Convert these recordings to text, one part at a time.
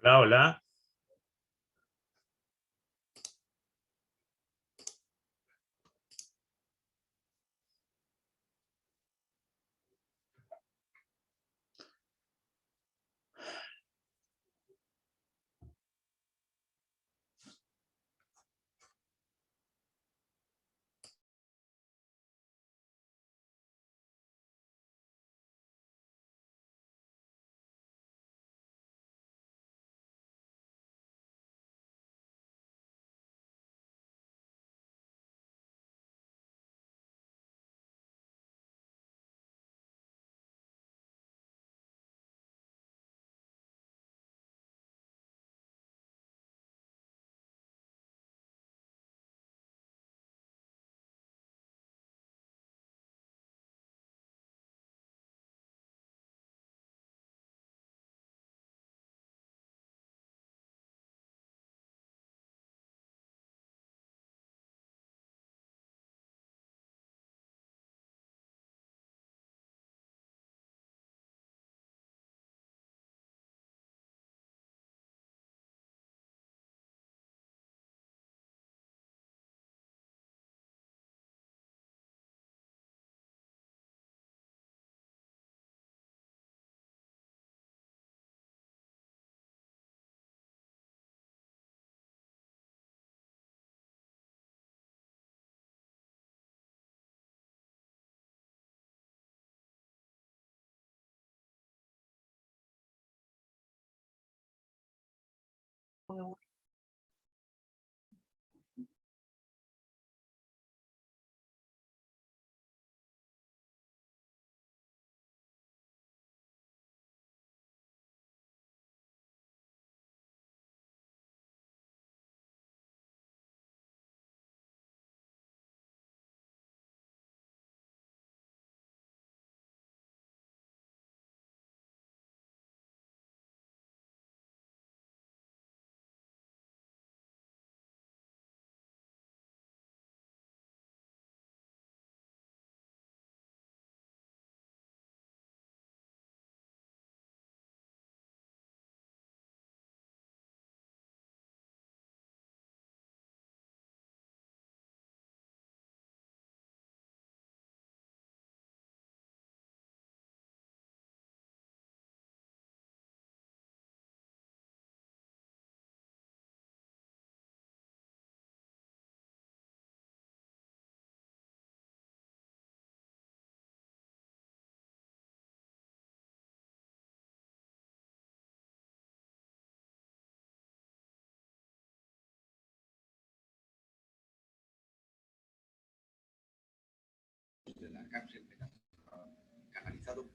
Hola, hola. De la cárcel canalizado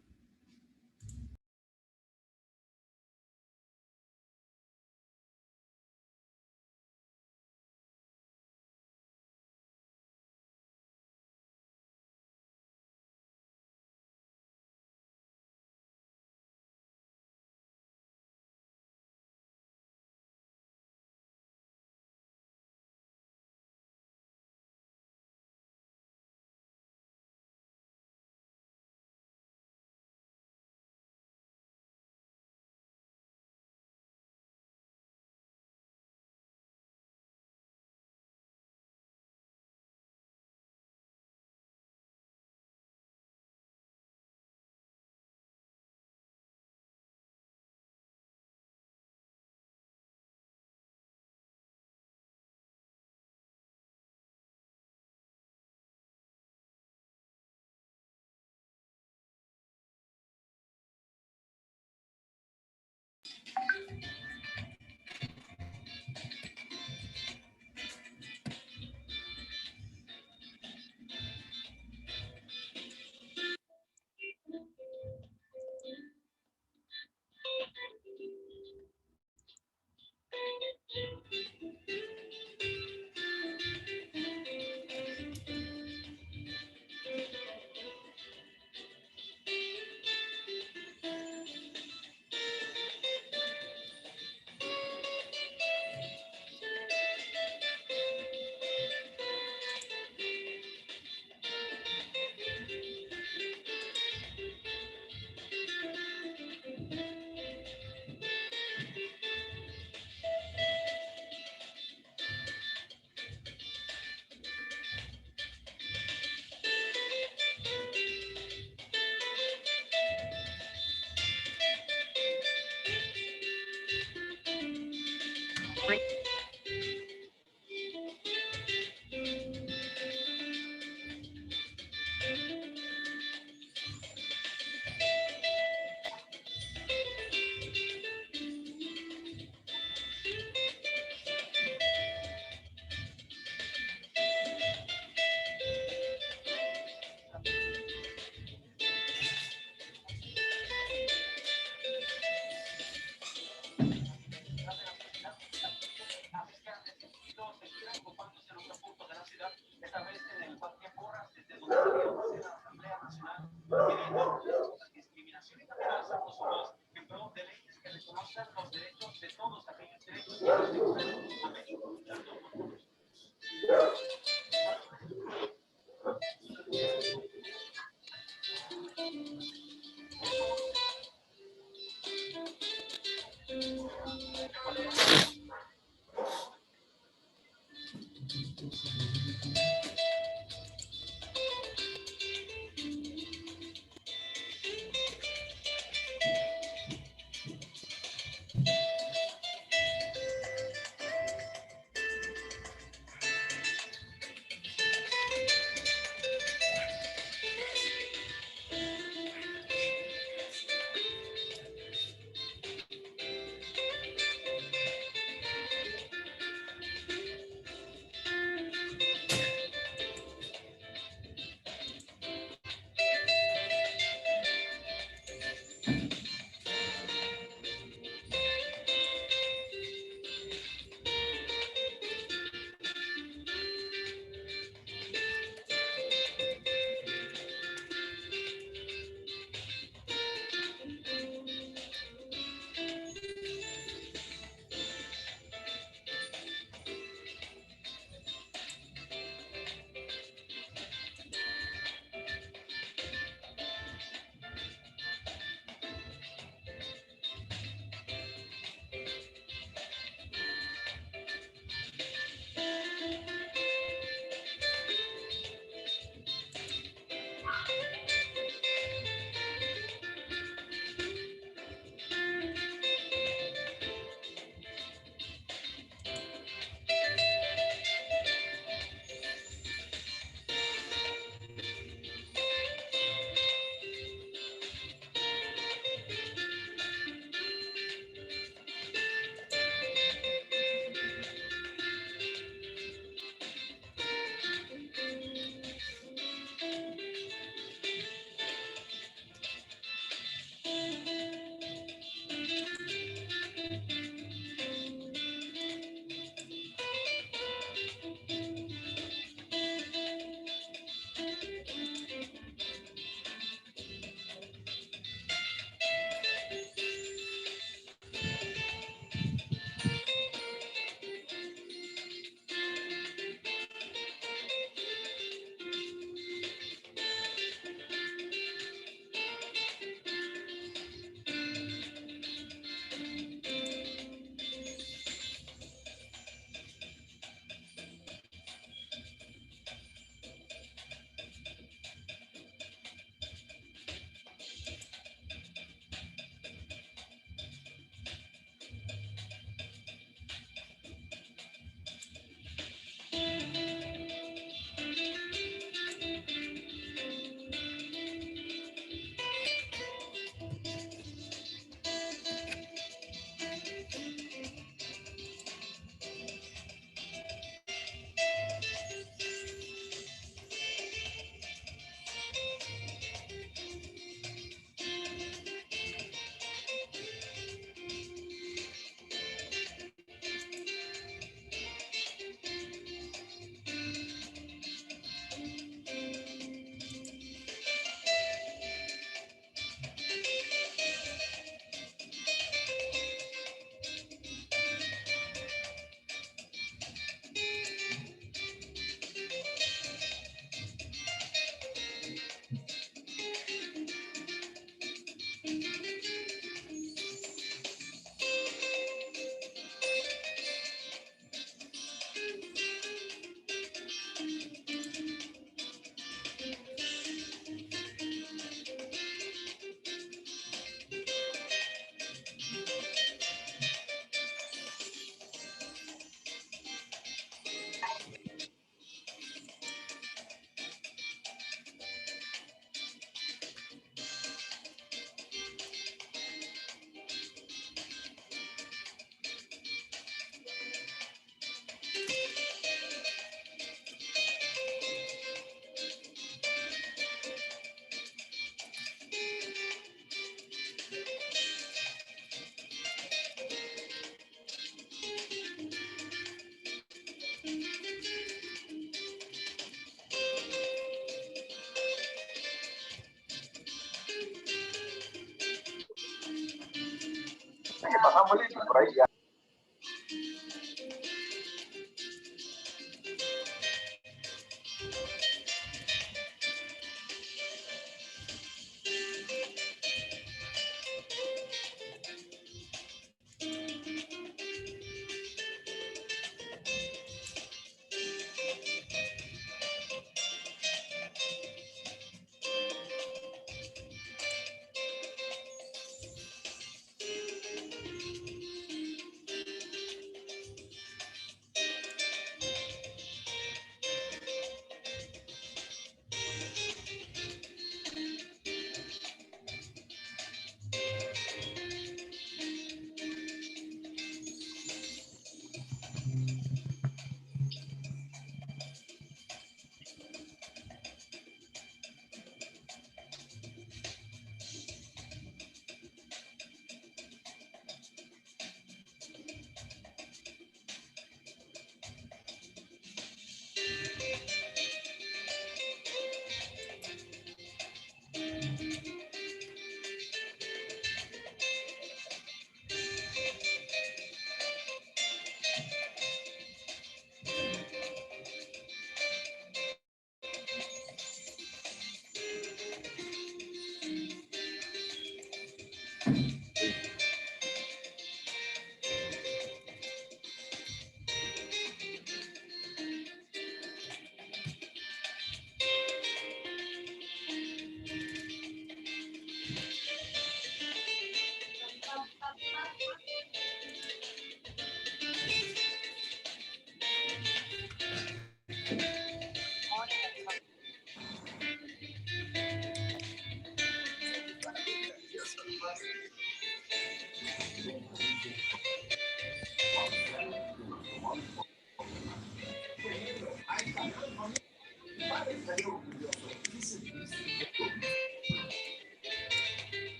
pasamos listo, por ahí ya.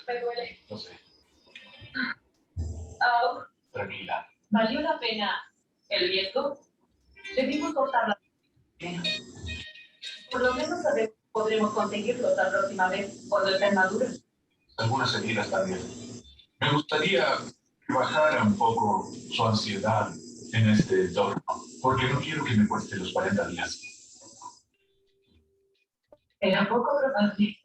Me duele. No sé. Tranquila. ¿Valió la pena el riesgo? Debimos cortarla. Por lo menos podremos conseguirlo la próxima vez cuando estén maduros. Algunas heridas también. Me gustaría que bajara un poco su ansiedad en este entorno, porque no quiero que me cueste los 40 días. Era poco probable.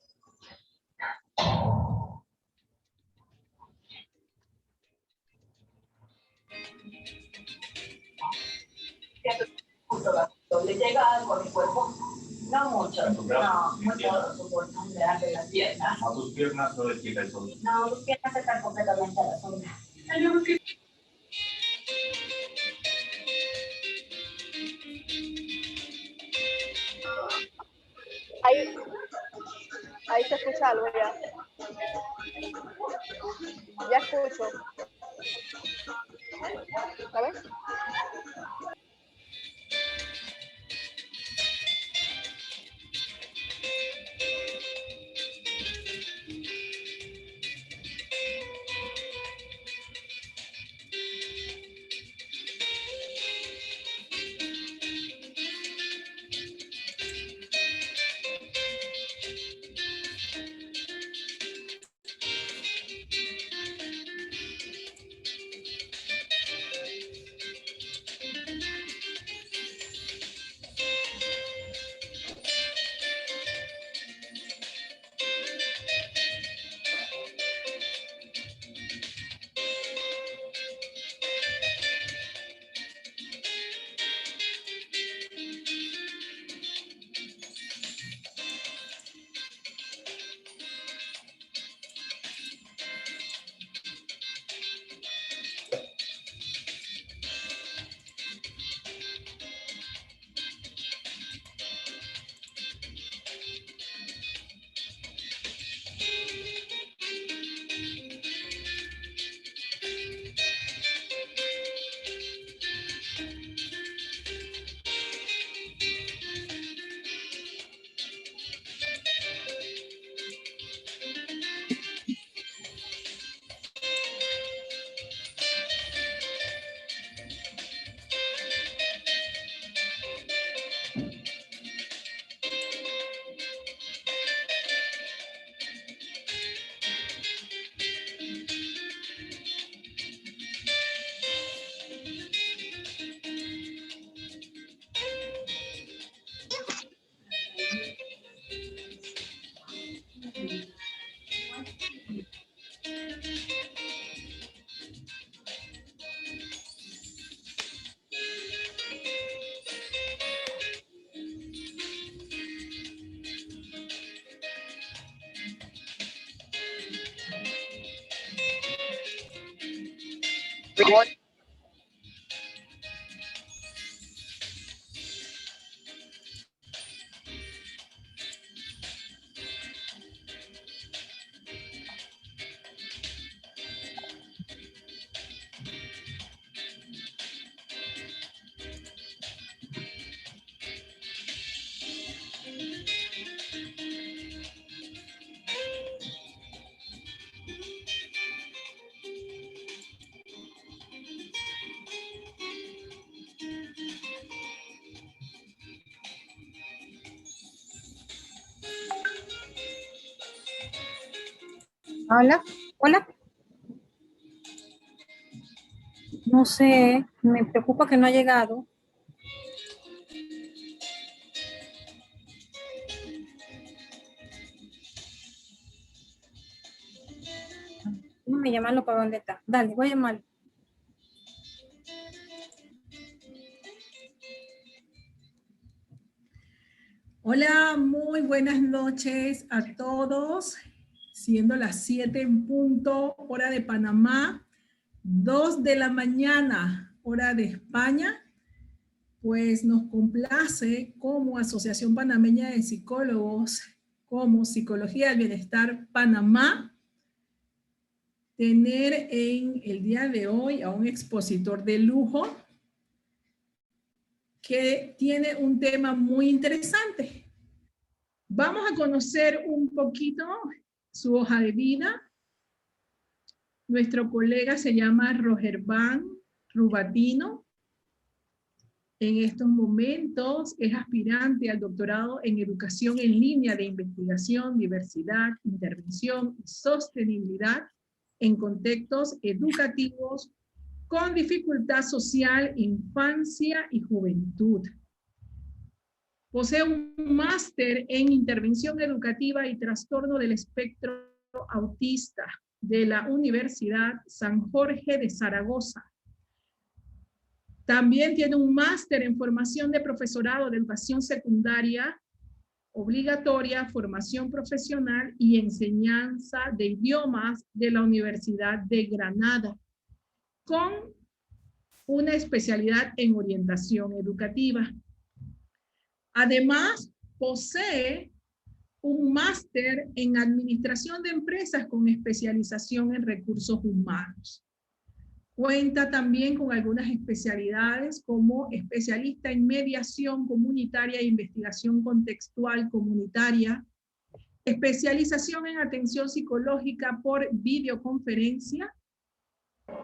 ¿Le llega algo a mi cuerpo? No mucho. No, muy poco soportan de las piernas. A tus piernas no les quita el sol. No, tus piernas están completamente a la sombra. Ahí, ahí se escucha algo ya. Ya escucho. ¿Sabes? Hola, hola. No sé, me preocupa que no ha llegado. Déjame llamarlo para dónde está. Dale, voy a llamarlo. Hola, muy buenas noches a todos. Siendo las 7 en punto, hora de Panamá, 2 de la mañana, hora de España, pues nos complace como Asociación Panameña de Psicólogos, como Psicología del Bienestar Panamá, tener en el día de hoy a un expositor de lujo que tiene un tema muy interesante. Vamos a conocer un poquito su hoja de vida. Nuestro colega se llama Rogerván Rubatino. En estos momentos es aspirante al doctorado en Educación en Línea de Investigación, Diversidad, Intervención y Sostenibilidad en contextos educativos con dificultad social, infancia y juventud. Posee un máster en Intervención Educativa y Trastorno del Espectro Autista de la Universidad San Jorge de Zaragoza. También tiene un máster en Formación de Profesorado de Educación Secundaria Obligatoria, Formación Profesional y Enseñanza de Idiomas de la Universidad de Granada, con una especialidad en orientación educativa. Además, posee un máster en Administración de Empresas con especialización en Recursos Humanos. Cuenta también con algunas especialidades como especialista en Mediación Comunitaria e Investigación Contextual Comunitaria, especialización en Atención Psicológica por videoconferencia,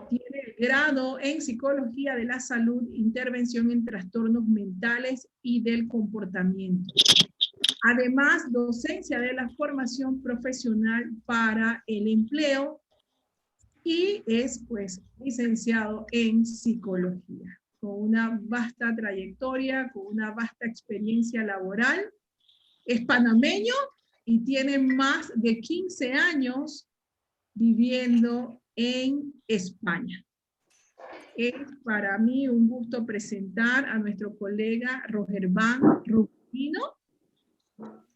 tiene el grado en Psicología de la Salud, Intervención en Trastornos Mentales y del Comportamiento. Además, docencia de la formación profesional para el empleo y es, pues, licenciado en Psicología, con una vasta trayectoria, con una vasta experiencia laboral. Es panameño y tiene más de 15 años viviendo en España. Es para mí un gusto presentar a nuestro colega Rogerván Rubatino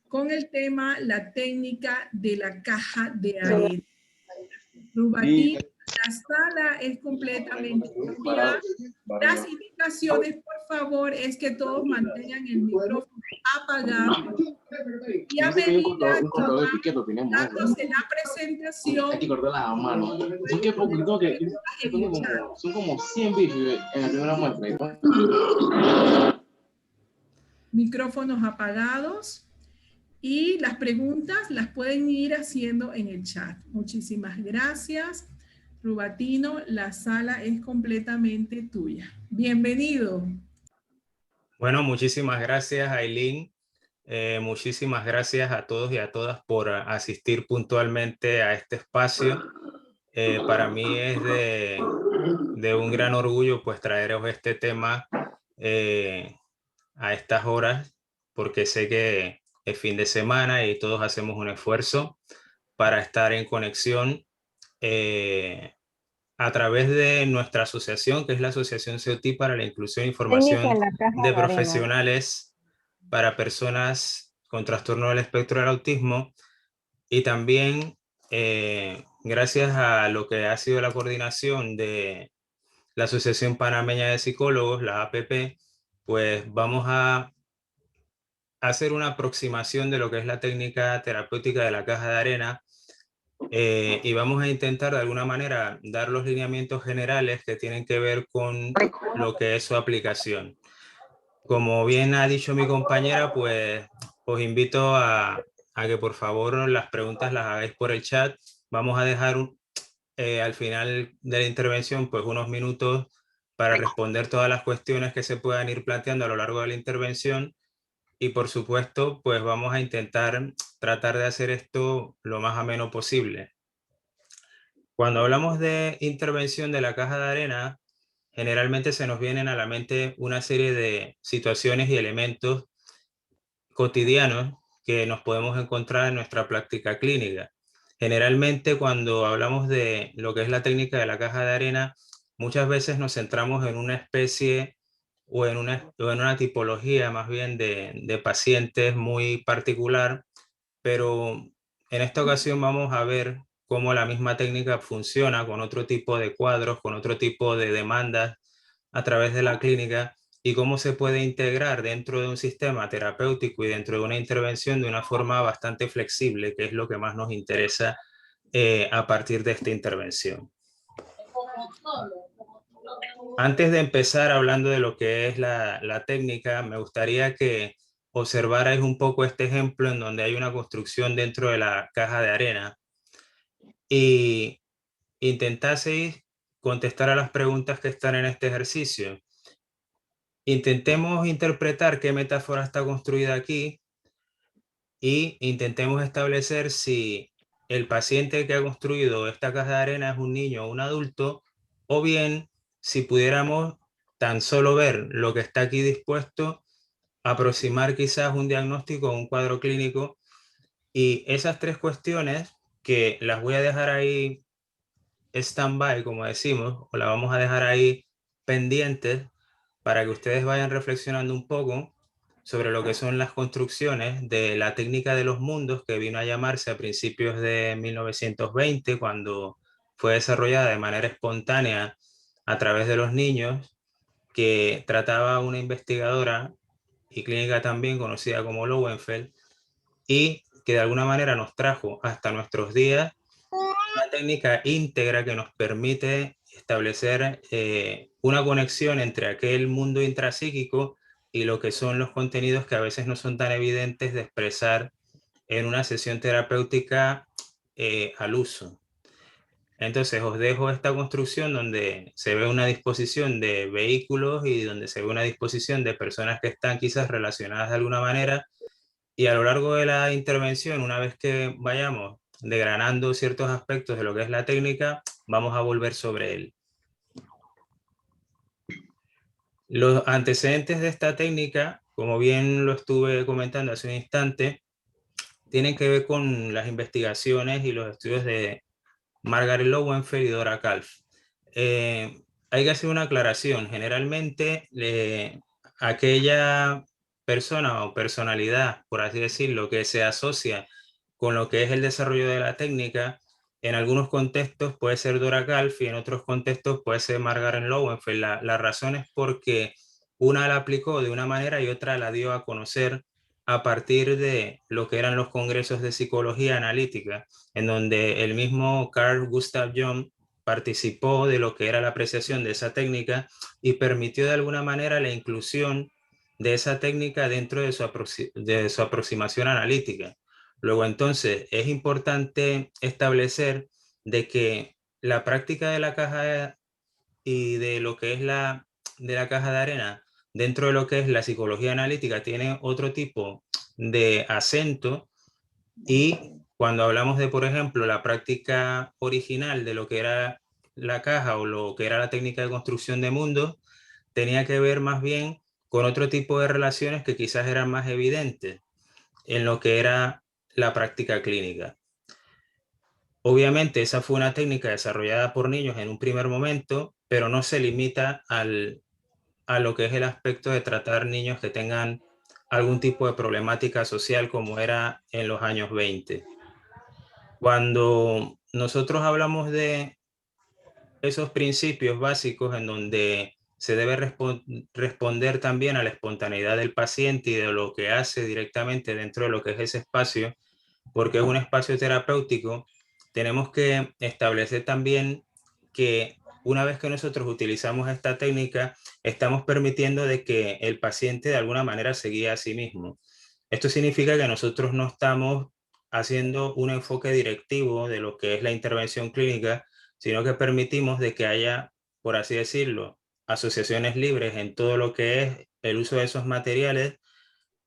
con el tema La técnica de la caja de arena. Rubatino, la sala es completamente tuya. Las indicaciones, por favor, es que todos mantengan el micrófono apagado. Y a medida que van dándose la presentación, Hay que cortar las manos. Son que poquito que son como 100 bits en la primera muestra. Micrófonos apagados. Y las preguntas las pueden ir haciendo en el chat. Muchísimas gracias, Rubatino. La sala es completamente tuya. Bienvenido. Bueno, muchísimas gracias, Aileen. Muchísimas gracias a todos y a todas por asistir puntualmente a este espacio. Para mí es de un gran orgullo pues traeros este tema a estas horas, porque sé que es fin de semana y todos hacemos un esfuerzo para estar en conexión a través de nuestra asociación, que es la Asociación CEOTI para la Inclusión y Formación de Profesionales para personas con trastorno del espectro del autismo, y también gracias a lo que ha sido la coordinación de la Asociación Panameña de Psicólogos, la APP, pues vamos a hacer una aproximación de lo que es la técnica terapéutica de la caja de arena, y vamos a intentar de alguna manera dar los lineamientos generales que tienen que ver con lo que es su aplicación. Como bien ha dicho mi compañera, pues os invito a que por favor las preguntas las hagáis por el chat. Vamos a dejar al final de la intervención pues unos minutos para responder todas las cuestiones que se puedan ir planteando a lo largo de la intervención, y por supuesto pues vamos a intentar tratar de hacer esto lo más ameno posible. Cuando hablamos de intervención de la caja de arena, generalmente se nos vienen a la mente una serie de situaciones y elementos cotidianos que nos podemos encontrar en nuestra práctica clínica. Generalmente cuando hablamos de lo que es la técnica de la caja de arena, muchas veces nos centramos en una especie o en una tipología más bien de pacientes muy particular, pero en esta ocasión vamos a ver cómo la misma técnica funciona con otro tipo de cuadros, con otro tipo de demandas a través de la clínica, y cómo se puede integrar dentro de un sistema terapéutico y dentro de una intervención de una forma bastante flexible, que es lo que más nos interesa a partir de esta intervención. Antes de empezar hablando de lo que es la técnica, me gustaría que observarais un poco este ejemplo en donde hay una construcción dentro de la caja de arena y intentaseis contestar a las preguntas que están en este ejercicio. Intentemos interpretar qué metáfora está construida aquí y intentemos establecer si el paciente que ha construido esta caja de arena es un niño o un adulto, o bien si pudiéramos tan solo ver lo que está aquí dispuesto, aproximar quizás un diagnóstico o un cuadro clínico. Y esas tres cuestiones, que las voy a dejar ahí stand-by, como decimos, o las vamos a dejar ahí pendientes para que ustedes vayan reflexionando un poco sobre lo que son las construcciones de la técnica de los mundos, que vino a llamarse a principios de 1920, cuando fue desarrollada de manera espontánea a través de los niños, que trataba una investigadora y clínica también conocida como Lowenfeld, y que de alguna manera nos trajo hasta nuestros días una técnica íntegra que nos permite establecer una conexión entre aquel mundo intrapsíquico y lo que son los contenidos que a veces no son tan evidentes de expresar en una sesión terapéutica al uso. Entonces os dejo esta construcción donde se ve una disposición de vehículos y donde se ve una disposición de personas que están quizás relacionadas de alguna manera, y a lo largo de la intervención, una vez que vayamos desgranando ciertos aspectos de lo que es la técnica, vamos a volver sobre él. Los antecedentes de esta técnica, como bien lo estuve comentando hace un instante, tienen que ver con las investigaciones y los estudios de Margaret Lowenfeld y Dora Kalf. Hay que hacer una aclaración. Generalmente, aquella persona o personalidad, por así decirlo, que se asocia con lo que es el desarrollo de la técnica, en algunos contextos puede ser Dora Kalf y en otros contextos puede ser Margaret Lowenfeld. La razón es porque una la aplicó de una manera y otra la dio a conocer a partir de lo que eran los congresos de psicología analítica, en donde el mismo Carl Gustav Jung participó de lo que era la apreciación de esa técnica y permitió de alguna manera la inclusión de esa técnica dentro de su aproximación analítica. Luego entonces es importante establecer de que la práctica de la caja y de lo que es de la caja de arena dentro de lo que es la psicología analítica tiene otro tipo de acento, y cuando hablamos de, por ejemplo, la práctica original de lo que era la caja o lo que era la técnica de construcción de mundos, tenía que ver más bien con otro tipo de relaciones que quizás eran más evidentes en lo que era la práctica clínica. Obviamente esa fue una técnica desarrollada por niños en un primer momento, pero no se limita a lo que es el aspecto de tratar niños que tengan algún tipo de problemática social como era en los años 20. Cuando nosotros hablamos de esos principios básicos en donde se debe responder también a la espontaneidad del paciente y de lo que hace directamente dentro de lo que es ese espacio, porque es un espacio terapéutico. Tenemos que establecer también que una vez que nosotros utilizamos esta técnica, estamos permitiendo de que el paciente de alguna manera se guíe a sí mismo. Esto significa que nosotros no estamos haciendo un enfoque directivo de lo que es la intervención clínica, sino que permitimos de que haya, por así decirlo, asociaciones libres en todo lo que es el uso de esos materiales,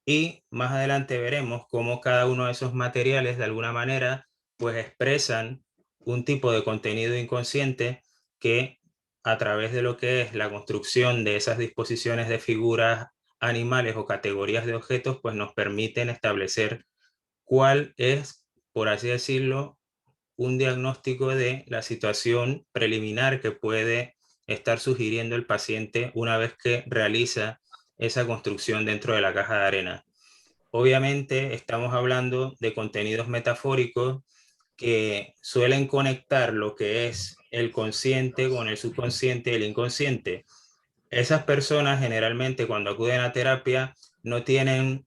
y más adelante veremos cómo cada uno de esos materiales de alguna manera pues expresan un tipo de contenido inconsciente que a través de lo que es la construcción de esas disposiciones de figuras animales o categorías de objetos pues nos permiten establecer cuál es, por así decirlo, un diagnóstico de la situación preliminar que puede estar sugiriendo el paciente una vez que realiza esa construcción dentro de la caja de arena. Obviamente estamos hablando de contenidos metafóricos que suelen conectar lo que es el consciente con el subconsciente y el inconsciente. Esas personas generalmente cuando acuden a terapia no tienen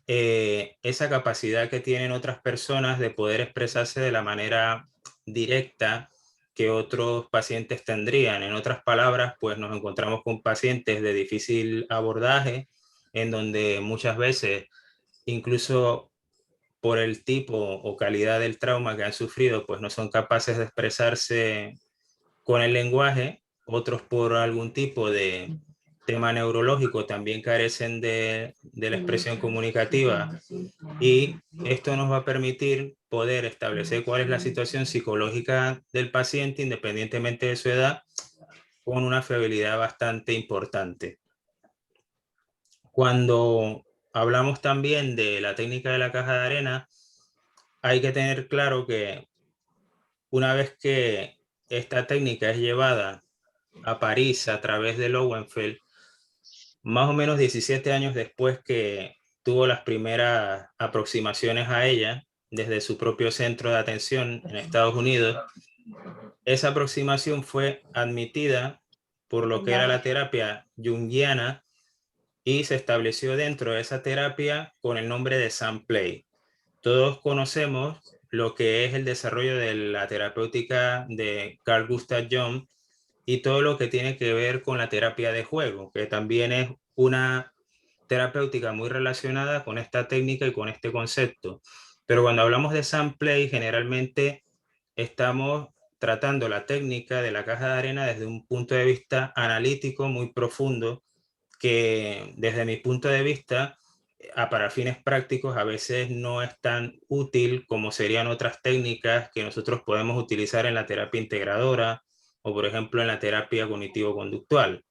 esa capacidad que tienen otras personas de poder expresarse de la manera directa que otros pacientes tendrían. En otras palabras, pues nos encontramos con pacientes de difícil abordaje, en donde muchas veces, incluso por el tipo o calidad del trauma que han sufrido, pues no son capaces de expresarse con el lenguaje. Otros por algún tipo de tema neurológico también carecen de la expresión comunicativa, y esto nos va a permitir poder establecer cuál es la situación psicológica del paciente independientemente de su edad, con una fiabilidad bastante importante. Cuando hablamos también de la técnica de la caja de arena, hay que tener claro que una vez que esta técnica es llevada a París a través de Lowenfeld, más o menos 17 años después que tuvo las primeras aproximaciones a ella desde su propio centro de atención en Estados Unidos, esa aproximación fue admitida por lo que era la terapia junguiana y se estableció dentro de esa terapia con el nombre de Sunplay. Todos conocemos lo que es el desarrollo de la terapéutica de Carl Gustav Jung y todo lo que tiene que ver con la terapia de juego, que también es una terapéutica muy relacionada con esta técnica y con este concepto. Pero cuando hablamos de Sunplay, generalmente estamos tratando la técnica de la caja de arena desde un punto de vista analítico muy profundo, que desde mi punto de vista, para fines prácticos, a veces no es tan útil como serían otras técnicas que nosotros podemos utilizar en la terapia integradora o, por ejemplo, en la terapia cognitivo-conductual.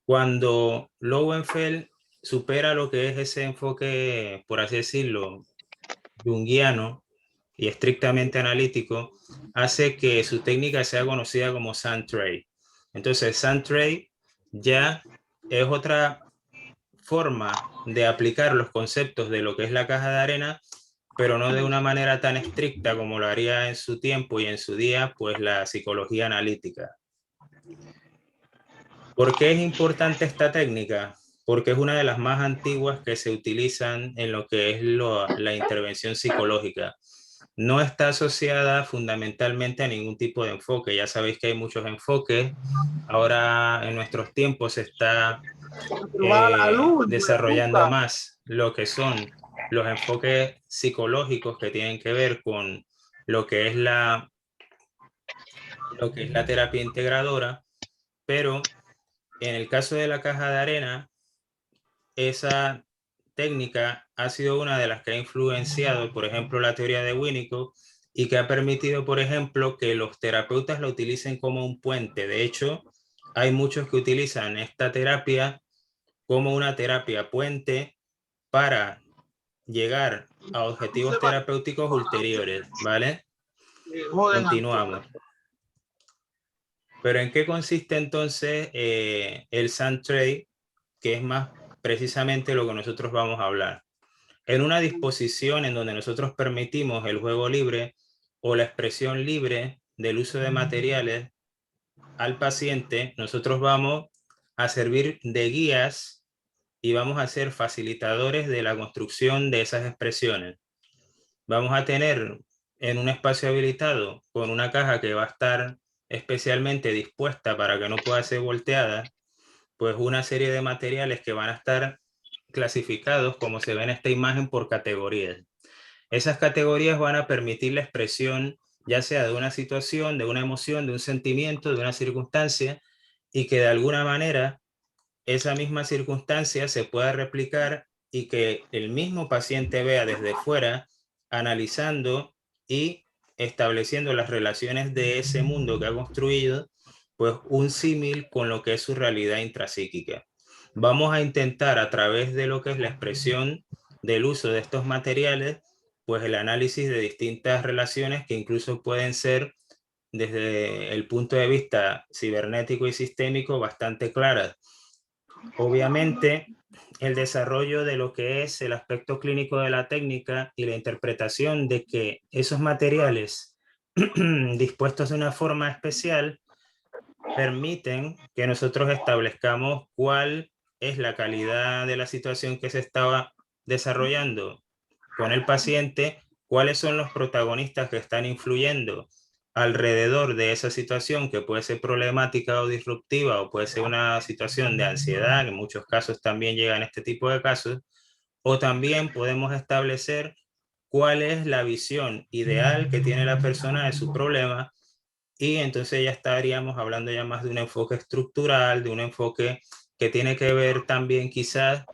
Cuando Lowenfeld supera lo que es ese enfoque, por así decirlo, junguiano y estrictamente analítico, hace que su técnica sea conocida como Suntrade. Entonces, Suntrade ya es otra forma de aplicar los conceptos de lo que es la caja de arena, pero no de una manera tan estricta como lo haría en su tiempo y en su día, pues la psicología analítica. ¿Por qué es importante esta técnica? Porque es una de las más antiguas que se utilizan en lo que es la intervención psicológica. No está asociada fundamentalmente a ningún tipo de enfoque. Ya sabéis que hay muchos enfoques. Ahora en nuestros tiempos se está desarrollando más lo que son los enfoques psicológicos que tienen que ver con lo que es la terapia integradora, pero en el caso de la caja de arena, esa técnica ha sido una de las que ha influenciado, por ejemplo, la teoría de Winnicott, y que ha permitido, por ejemplo, que los terapeutas la utilicen como un puente. De hecho, hay muchos que utilizan esta terapia como una terapia puente para llegar a objetivos terapéuticos ulteriores, ¿vale? Continuamos. Pero ¿en qué consiste entonces el Suntrade, que es más precisamente lo que nosotros vamos a hablar? En una disposición en donde nosotros permitimos el juego libre o la expresión libre del uso de materiales al paciente, nosotros vamos a servir de guías y vamos a ser facilitadores de la construcción de esas expresiones. Vamos a tener en un espacio habilitado con una caja que va a estar especialmente dispuesta para que no pueda ser volteada, pues una serie de materiales que van a estar clasificados, como se ve en esta imagen, por categorías. Esas categorías van a permitir la expresión ya sea de una situación, de una emoción, de un sentimiento, de una circunstancia, y que de alguna manera esa misma circunstancia se pueda replicar y que el mismo paciente vea desde fuera, analizando y estableciendo las relaciones de ese mundo que ha construido, pues un símil con lo que es su realidad intrapsíquica. Vamos a intentar, a través de lo que es la expresión del uso de estos materiales, pues el análisis de distintas relaciones que incluso pueden ser, desde el punto de vista cibernético y sistémico, bastante claras. Obviamente, el desarrollo de lo que es el aspecto clínico de la técnica y la interpretación de que esos materiales dispuestos de una forma especial permiten que nosotros establezcamos cuál es la calidad de la situación que se estaba desarrollando con el paciente, cuáles son los protagonistas que están influyendo alrededor de esa situación, que puede ser problemática o disruptiva, o puede ser una situación de ansiedad, que en muchos casos también llegan este tipo de casos, o también podemos establecer cuál es la visión ideal que tiene la persona de su problema, y entonces ya estaríamos hablando ya más de un enfoque estructural, de un enfoque que tiene que ver también quizás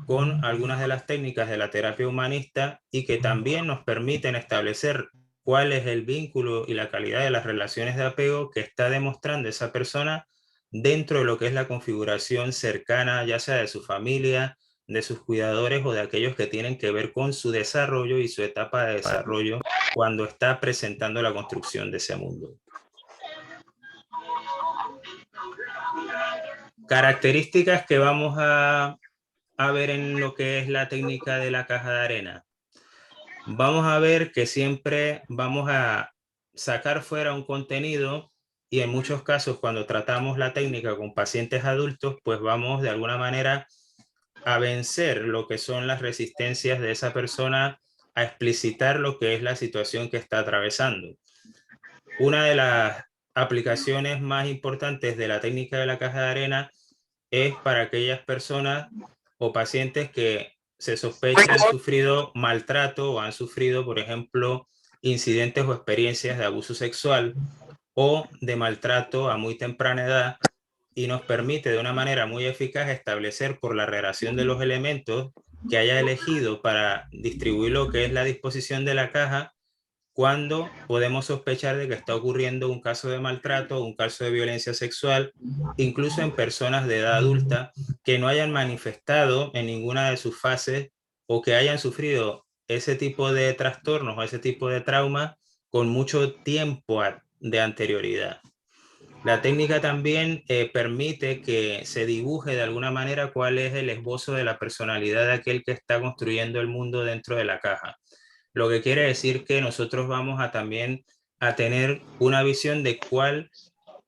con algunas de las técnicas de la terapia humanista y que también nos permiten establecer cuál es el vínculo y la calidad de las relaciones de apego que está demostrando esa persona dentro de lo que es la configuración cercana, ya sea de su familia, de sus cuidadores o de aquellos que tienen que ver con su desarrollo y su etapa de desarrollo cuando está presentando la construcción de ese mundo. Características que vamos a ver en lo que es la técnica de la caja de arena. Vamos a ver que siempre vamos a sacar fuera un contenido, y en muchos casos cuando tratamos la técnica con pacientes adultos, pues vamos de alguna manera a vencer lo que son las resistencias de esa persona a explicitar lo que es la situación que está atravesando. Una de las aplicaciones más importantes de la técnica de la caja de arena es para aquellas personas o pacientes que se sospecha han sufrido maltrato o han sufrido, por ejemplo, incidentes o experiencias de abuso sexual o de maltrato a muy temprana edad, y nos permite de una manera muy eficaz establecer por la relación de los elementos que haya elegido para distribuir lo que es la disposición de la caja, cuando podemos sospechar de que está ocurriendo un caso de maltrato o un caso de violencia sexual, incluso en personas de edad adulta que no hayan manifestado en ninguna de sus fases o que hayan sufrido ese tipo de trastornos o ese tipo de trauma con mucho tiempo de anterioridad. La técnica también permite que se dibuje de alguna manera cuál es el esbozo de la personalidad de aquel que está construyendo el mundo dentro de la caja. Lo que quiere decir que nosotros vamos a también a tener una visión de cuál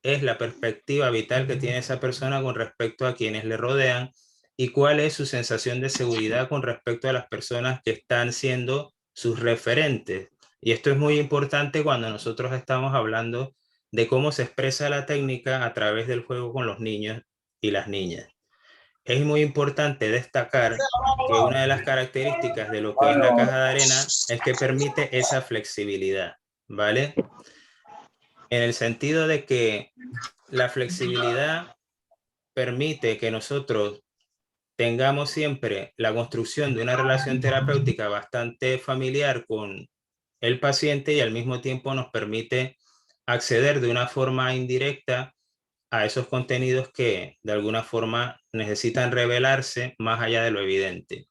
es la perspectiva vital que tiene esa persona con respecto a quienes le rodean y cuál es su sensación de seguridad con respecto a las personas que están siendo sus referentes. Y esto es muy importante cuando nosotros estamos hablando de cómo se expresa la técnica a través del juego con los niños y las niñas. Es muy importante destacar que una de las características de lo que es la caja de arena es que permite esa flexibilidad, ¿vale? En el sentido de que la flexibilidad permite que nosotros tengamos siempre la construcción de una relación terapéutica bastante familiar con el paciente, y al mismo tiempo nos permite acceder de una forma indirecta a esos contenidos que de alguna forma necesitan revelarse más allá de lo evidente.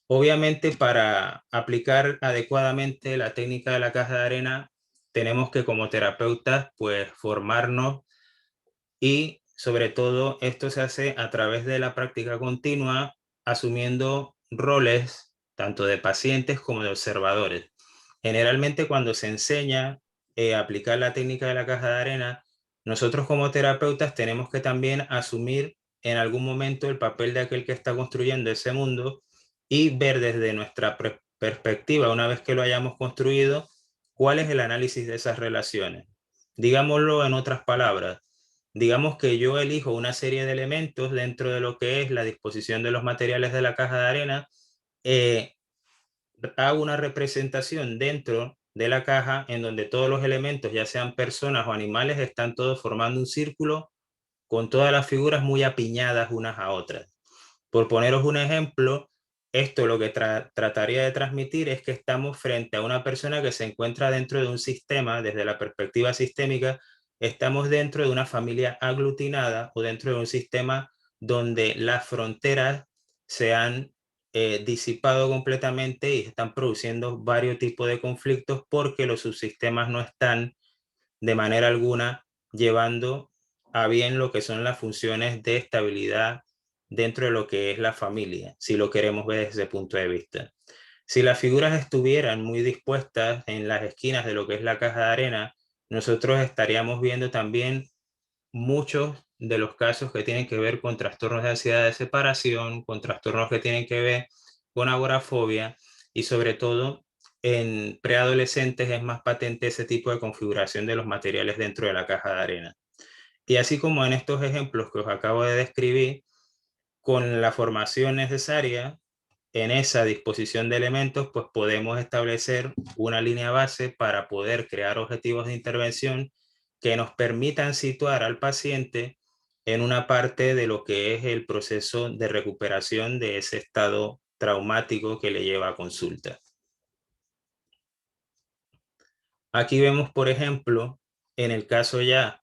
Obviamente, para aplicar adecuadamente la técnica de la caja de arena, tenemos que como terapeutas pues formarnos, y sobre todo esto se hace a través de la práctica continua, asumiendo roles tanto de pacientes como de observadores. Generalmente cuando se enseña a aplicar la técnica de la caja de arena, nosotros como terapeutas tenemos que también asumir en algún momento el papel de aquel que está construyendo ese mundo y ver desde nuestra perspectiva, una vez que lo hayamos construido, cuál es el análisis de esas relaciones. Digámoslo en otras palabras, digamos que yo elijo una serie de elementos dentro de lo que es la disposición de los materiales de la caja de arena, hago una representación dentro de la caja en donde todos los elementos, ya sean personas o animales, están todos formando un círculo con todas las figuras muy apiñadas unas a otras. Por poneros un ejemplo, esto lo que trataría de transmitir es que estamos frente a una persona que se encuentra dentro de un sistema, desde la perspectiva sistémica, estamos dentro de una familia aglutinada o dentro de un sistema donde las fronteras se han disipado completamente y están produciendo varios tipos de conflictos porque los subsistemas no están de manera alguna llevando a bien lo que son las funciones de estabilidad dentro de lo que es la familia, si lo queremos ver desde ese punto de vista. Si las figuras estuvieran muy dispuestas en las esquinas de lo que es la caja de arena, nosotros estaríamos viendo también muchos de los casos que tienen que ver con trastornos de ansiedad de separación, con trastornos que tienen que ver con agorafobia y sobre todo en preadolescentes es más patente ese tipo de configuración de los materiales dentro de la caja de arena. Y así como en estos ejemplos que os acabo de describir, con la formación necesaria en esa disposición de elementos, pues podemos establecer una línea base para poder crear objetivos de intervención que nos permitan situar al paciente en una parte de lo que es el proceso de recuperación de ese estado traumático que le lleva a consulta. Aquí vemos, por ejemplo, en el caso ya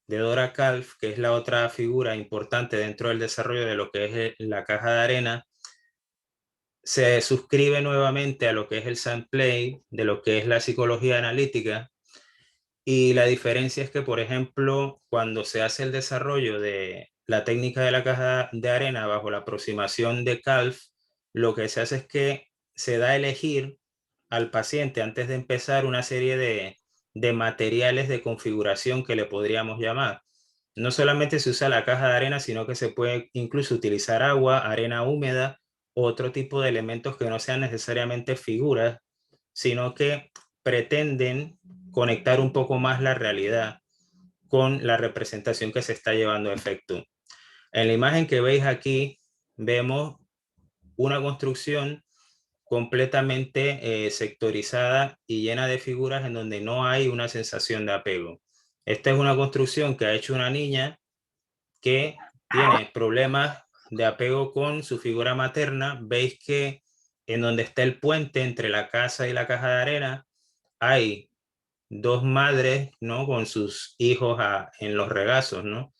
de Dora Kalf, que es la otra figura importante dentro del desarrollo de lo que es la caja de arena, se suscribe nuevamente a lo que es el Samplay, de lo que es la psicología analítica, y la diferencia es que, por ejemplo, cuando se hace el desarrollo de la técnica de la caja de arena bajo la aproximación de Kalf, lo que se hace es que se da a elegir al paciente antes de empezar una serie de materiales de configuración que le podríamos llamar. No solamente se usa la caja de arena, sino que se puede incluso utilizar agua, arena húmeda, otro tipo de elementos que no sean necesariamente figuras, sino que pretenden conectar un poco más la realidad con la representación que se está llevando a efecto. En la imagen que veis aquí, vemos una construcción completamente sectorizada y llena de figuras en donde no hay una sensación de apego. Esta es una construcción que ha hecho una niña que tiene problemas de apego con su figura materna. Veis que en donde está el puente entre la casa y la caja de arena hay dos madres, ¿no? Con sus hijos en los regazos, ¿no?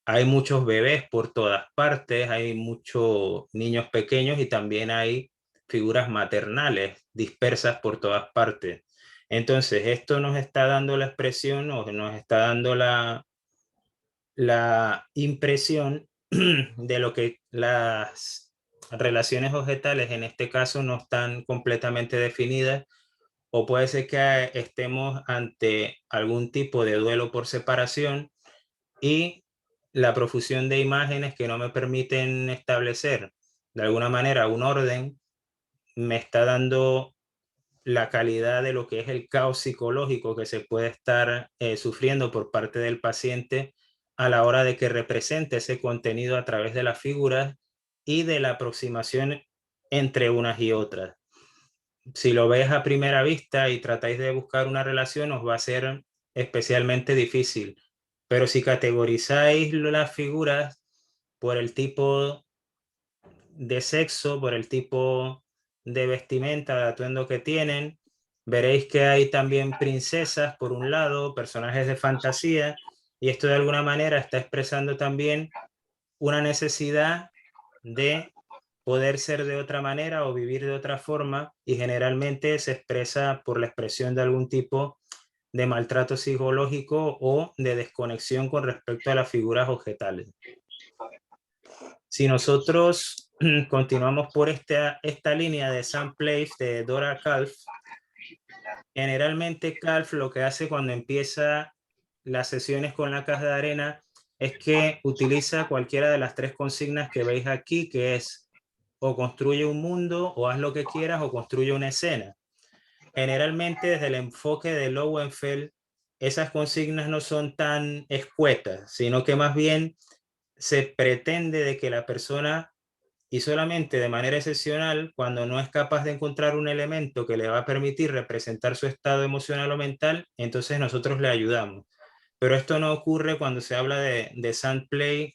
Hay muchos bebés por todas partes, hay muchos niños pequeños y también hay figuras maternales dispersas por todas partes. Entonces, esto nos está dando la expresión o nos está dando la impresión de lo que las relaciones objetales en este caso no están completamente definidas, o puede ser que estemos ante algún tipo de duelo por separación y la profusión de imágenes que no me permiten establecer de alguna manera un orden me está dando la calidad de lo que es el caos psicológico que se puede estar sufriendo por parte del paciente a la hora de que represente ese contenido a través de las figuras y de la aproximación entre unas y otras. Si lo ves a primera vista y tratáis de buscar una relación, os va a ser especialmente difícil. Pero si categorizáis las figuras por el tipo de sexo, por el tipo de vestimenta, de atuendo que tienen, veréis que hay también princesas por un lado, personajes de fantasía, y esto de alguna manera está expresando también una necesidad de poder ser de otra manera o vivir de otra forma, y generalmente se expresa por la expresión de algún tipo de maltrato psicológico o de desconexión con respecto a las figuras objetales. Si nosotros continuamos por esta línea de Sam Place de Dora Kalf, generalmente Kalf lo que hace cuando empieza las sesiones con la caja de arena es que utiliza cualquiera de las 3 consignas que veis aquí, que es o construye un mundo, o haz lo que quieras, o construye una escena. Generalmente desde el enfoque de Lowenfeld, esas consignas no son tan escuetas, sino que más bien se pretende de que la persona, y solamente de manera excepcional, cuando no es capaz de encontrar un elemento que le va a permitir representar su estado emocional o mental, entonces nosotros le ayudamos. Pero esto no ocurre cuando se habla de Sandplay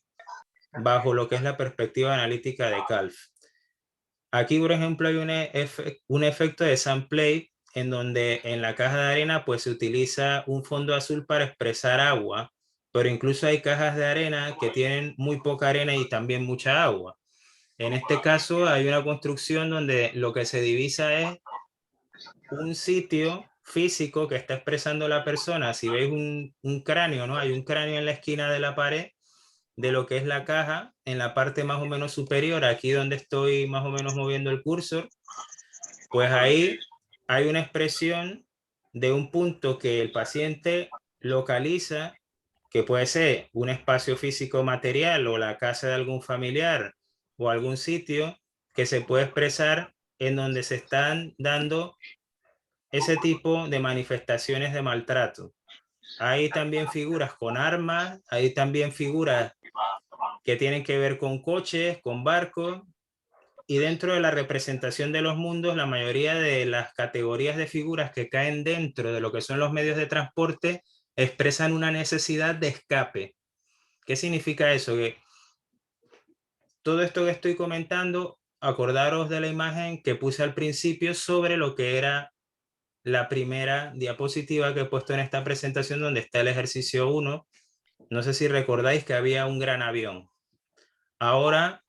bajo lo que es la perspectiva analítica de Calf. Aquí, por ejemplo, hay un efecto de Sandplay en donde en la caja de arena pues se utiliza un fondo azul para expresar agua, pero incluso hay cajas de arena que tienen muy poca arena y también mucha agua. En este caso hay una construcción donde lo que se divisa es un sitio físico que está expresando la persona. Si veis un cráneo, ¿no? Hay un cráneo en la esquina de la pared de lo que es la caja, en la parte más o menos superior, aquí donde estoy más o menos moviendo el cursor, pues ahí hay una expresión de un punto que el paciente localiza, que puede ser un espacio físico material o la casa de algún familiar o algún sitio que se puede expresar en donde se están dando ese tipo de manifestaciones de maltrato. Hay también figuras con armas, hay también figuras que tienen que ver con coches, con barcos, y dentro de la representación de los mundos, la mayoría de las categorías de figuras que caen dentro de lo que son los medios de transporte expresan una necesidad de escape. ¿Qué significa eso? Que todo esto que estoy comentando, acordaros de la imagen que puse al principio sobre lo que era la primera diapositiva que he puesto en esta presentación, donde está el ejercicio 1. No sé si recordáis que había un gran avión. Ahora,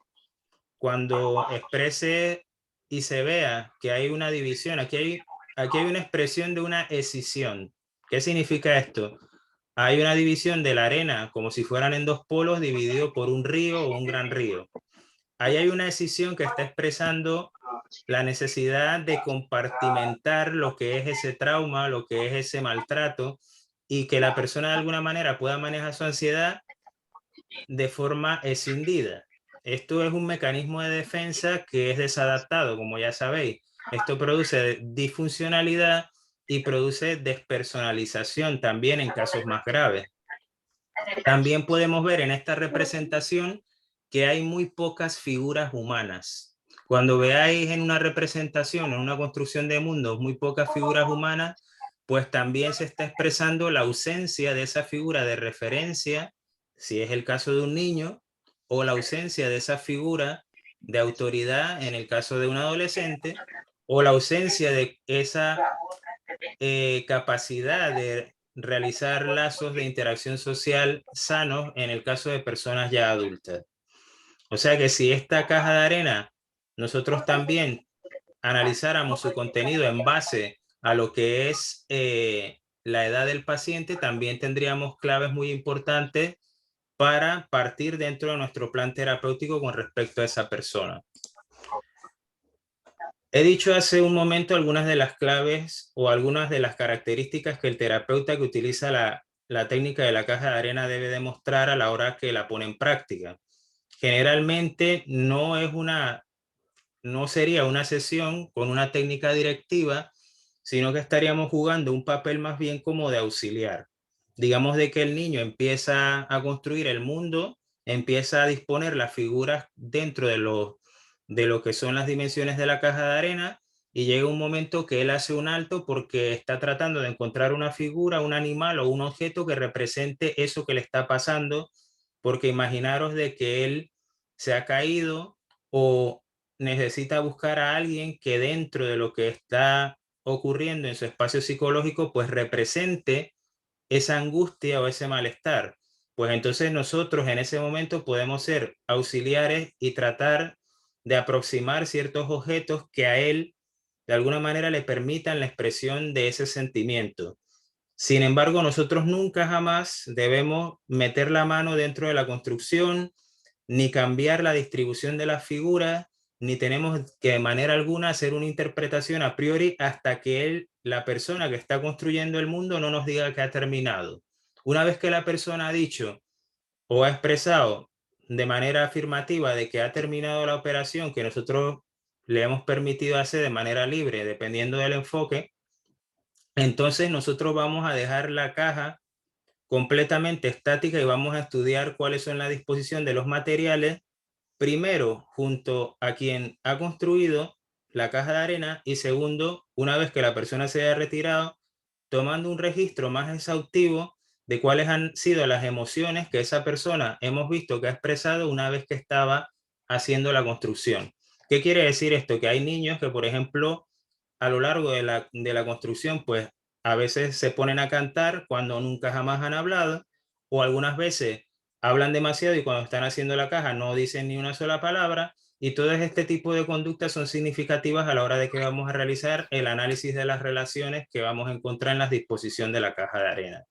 cuando exprese y se vea que hay una división, aquí hay una expresión de una escisión. ¿Qué significa esto? Hay una división de la arena, como si fueran en 2 polos, dividido por un río o un gran río. Ahí hay una escisión que está expresando la necesidad de compartimentar lo que es ese trauma, lo que es ese maltrato, y que la persona de alguna manera pueda manejar su ansiedad de forma escindida. Esto es un mecanismo de defensa que es desadaptado, como ya sabéis. Esto produce disfuncionalidad y produce despersonalización también en casos más graves. También podemos ver en esta representación que hay muy pocas figuras humanas. Cuando veáis en una representación, en una construcción de mundos, muy pocas figuras humanas, pues también se está expresando la ausencia de esa figura de referencia, si es el caso de un niño, o la ausencia de esa figura de autoridad en el caso de un adolescente, o la ausencia de esa capacidad de realizar lazos de interacción social sanos en el caso de personas ya adultas. O sea que si esta caja de arena nosotros también analizáramos su contenido en base a lo que es la edad del paciente, también tendríamos claves muy importantes para partir dentro de nuestro plan terapéutico con respecto a esa persona. He dicho hace un momento algunas de las claves o algunas de las características que el terapeuta que utiliza la técnica de la caja de arena debe demostrar a la hora que la pone en práctica. Generalmente no sería una sesión con una técnica directiva, sino que estaríamos jugando un papel más bien como de auxiliar. Digamos de que el niño empieza a construir el mundo, empieza a disponer las figuras dentro de lo que son las dimensiones de la caja de arena, y llega un momento que él hace un alto porque está tratando de encontrar una figura, un animal o un objeto que represente eso que le está pasando, porque imaginaros de que él se ha caído o necesita buscar a alguien que dentro de lo que está ocurriendo en su espacio psicológico pues represente esa angustia o ese malestar. Pues entonces nosotros en ese momento podemos ser auxiliares y tratar de aproximar ciertos objetos que a él de alguna manera le permitan la expresión de ese sentimiento. Sin embargo, nosotros nunca jamás debemos meter la mano dentro de la construcción, ni cambiar la distribución de las figuras, ni tenemos que de manera alguna hacer una interpretación a priori hasta que la persona que está construyendo el mundo no nos diga que ha terminado, Una vez que la persona ha dicho o ha expresado de manera afirmativa de que ha terminado la operación que nosotros le hemos permitido hacer de manera libre, dependiendo del enfoque, entonces nosotros vamos a dejar la caja completamente estática y vamos a estudiar cuáles son la disposición de los materiales, primero junto a quien ha construido la caja de arena y segundo, una vez que la persona se haya retirado, tomando un registro más exhaustivo de cuáles han sido las emociones que esa persona hemos visto que ha expresado una vez que estaba haciendo la construcción. ¿Qué quiere decir esto? Que hay niños que, por ejemplo, a lo largo de la construcción, pues a veces se ponen a cantar cuando nunca jamás han hablado, o algunas veces hablan demasiado y cuando están haciendo la caja no dicen ni una sola palabra, y todo este tipo de conductas son significativas a la hora de que vamos a realizar el análisis de las relaciones que vamos a encontrar en la disposición de la caja de arena.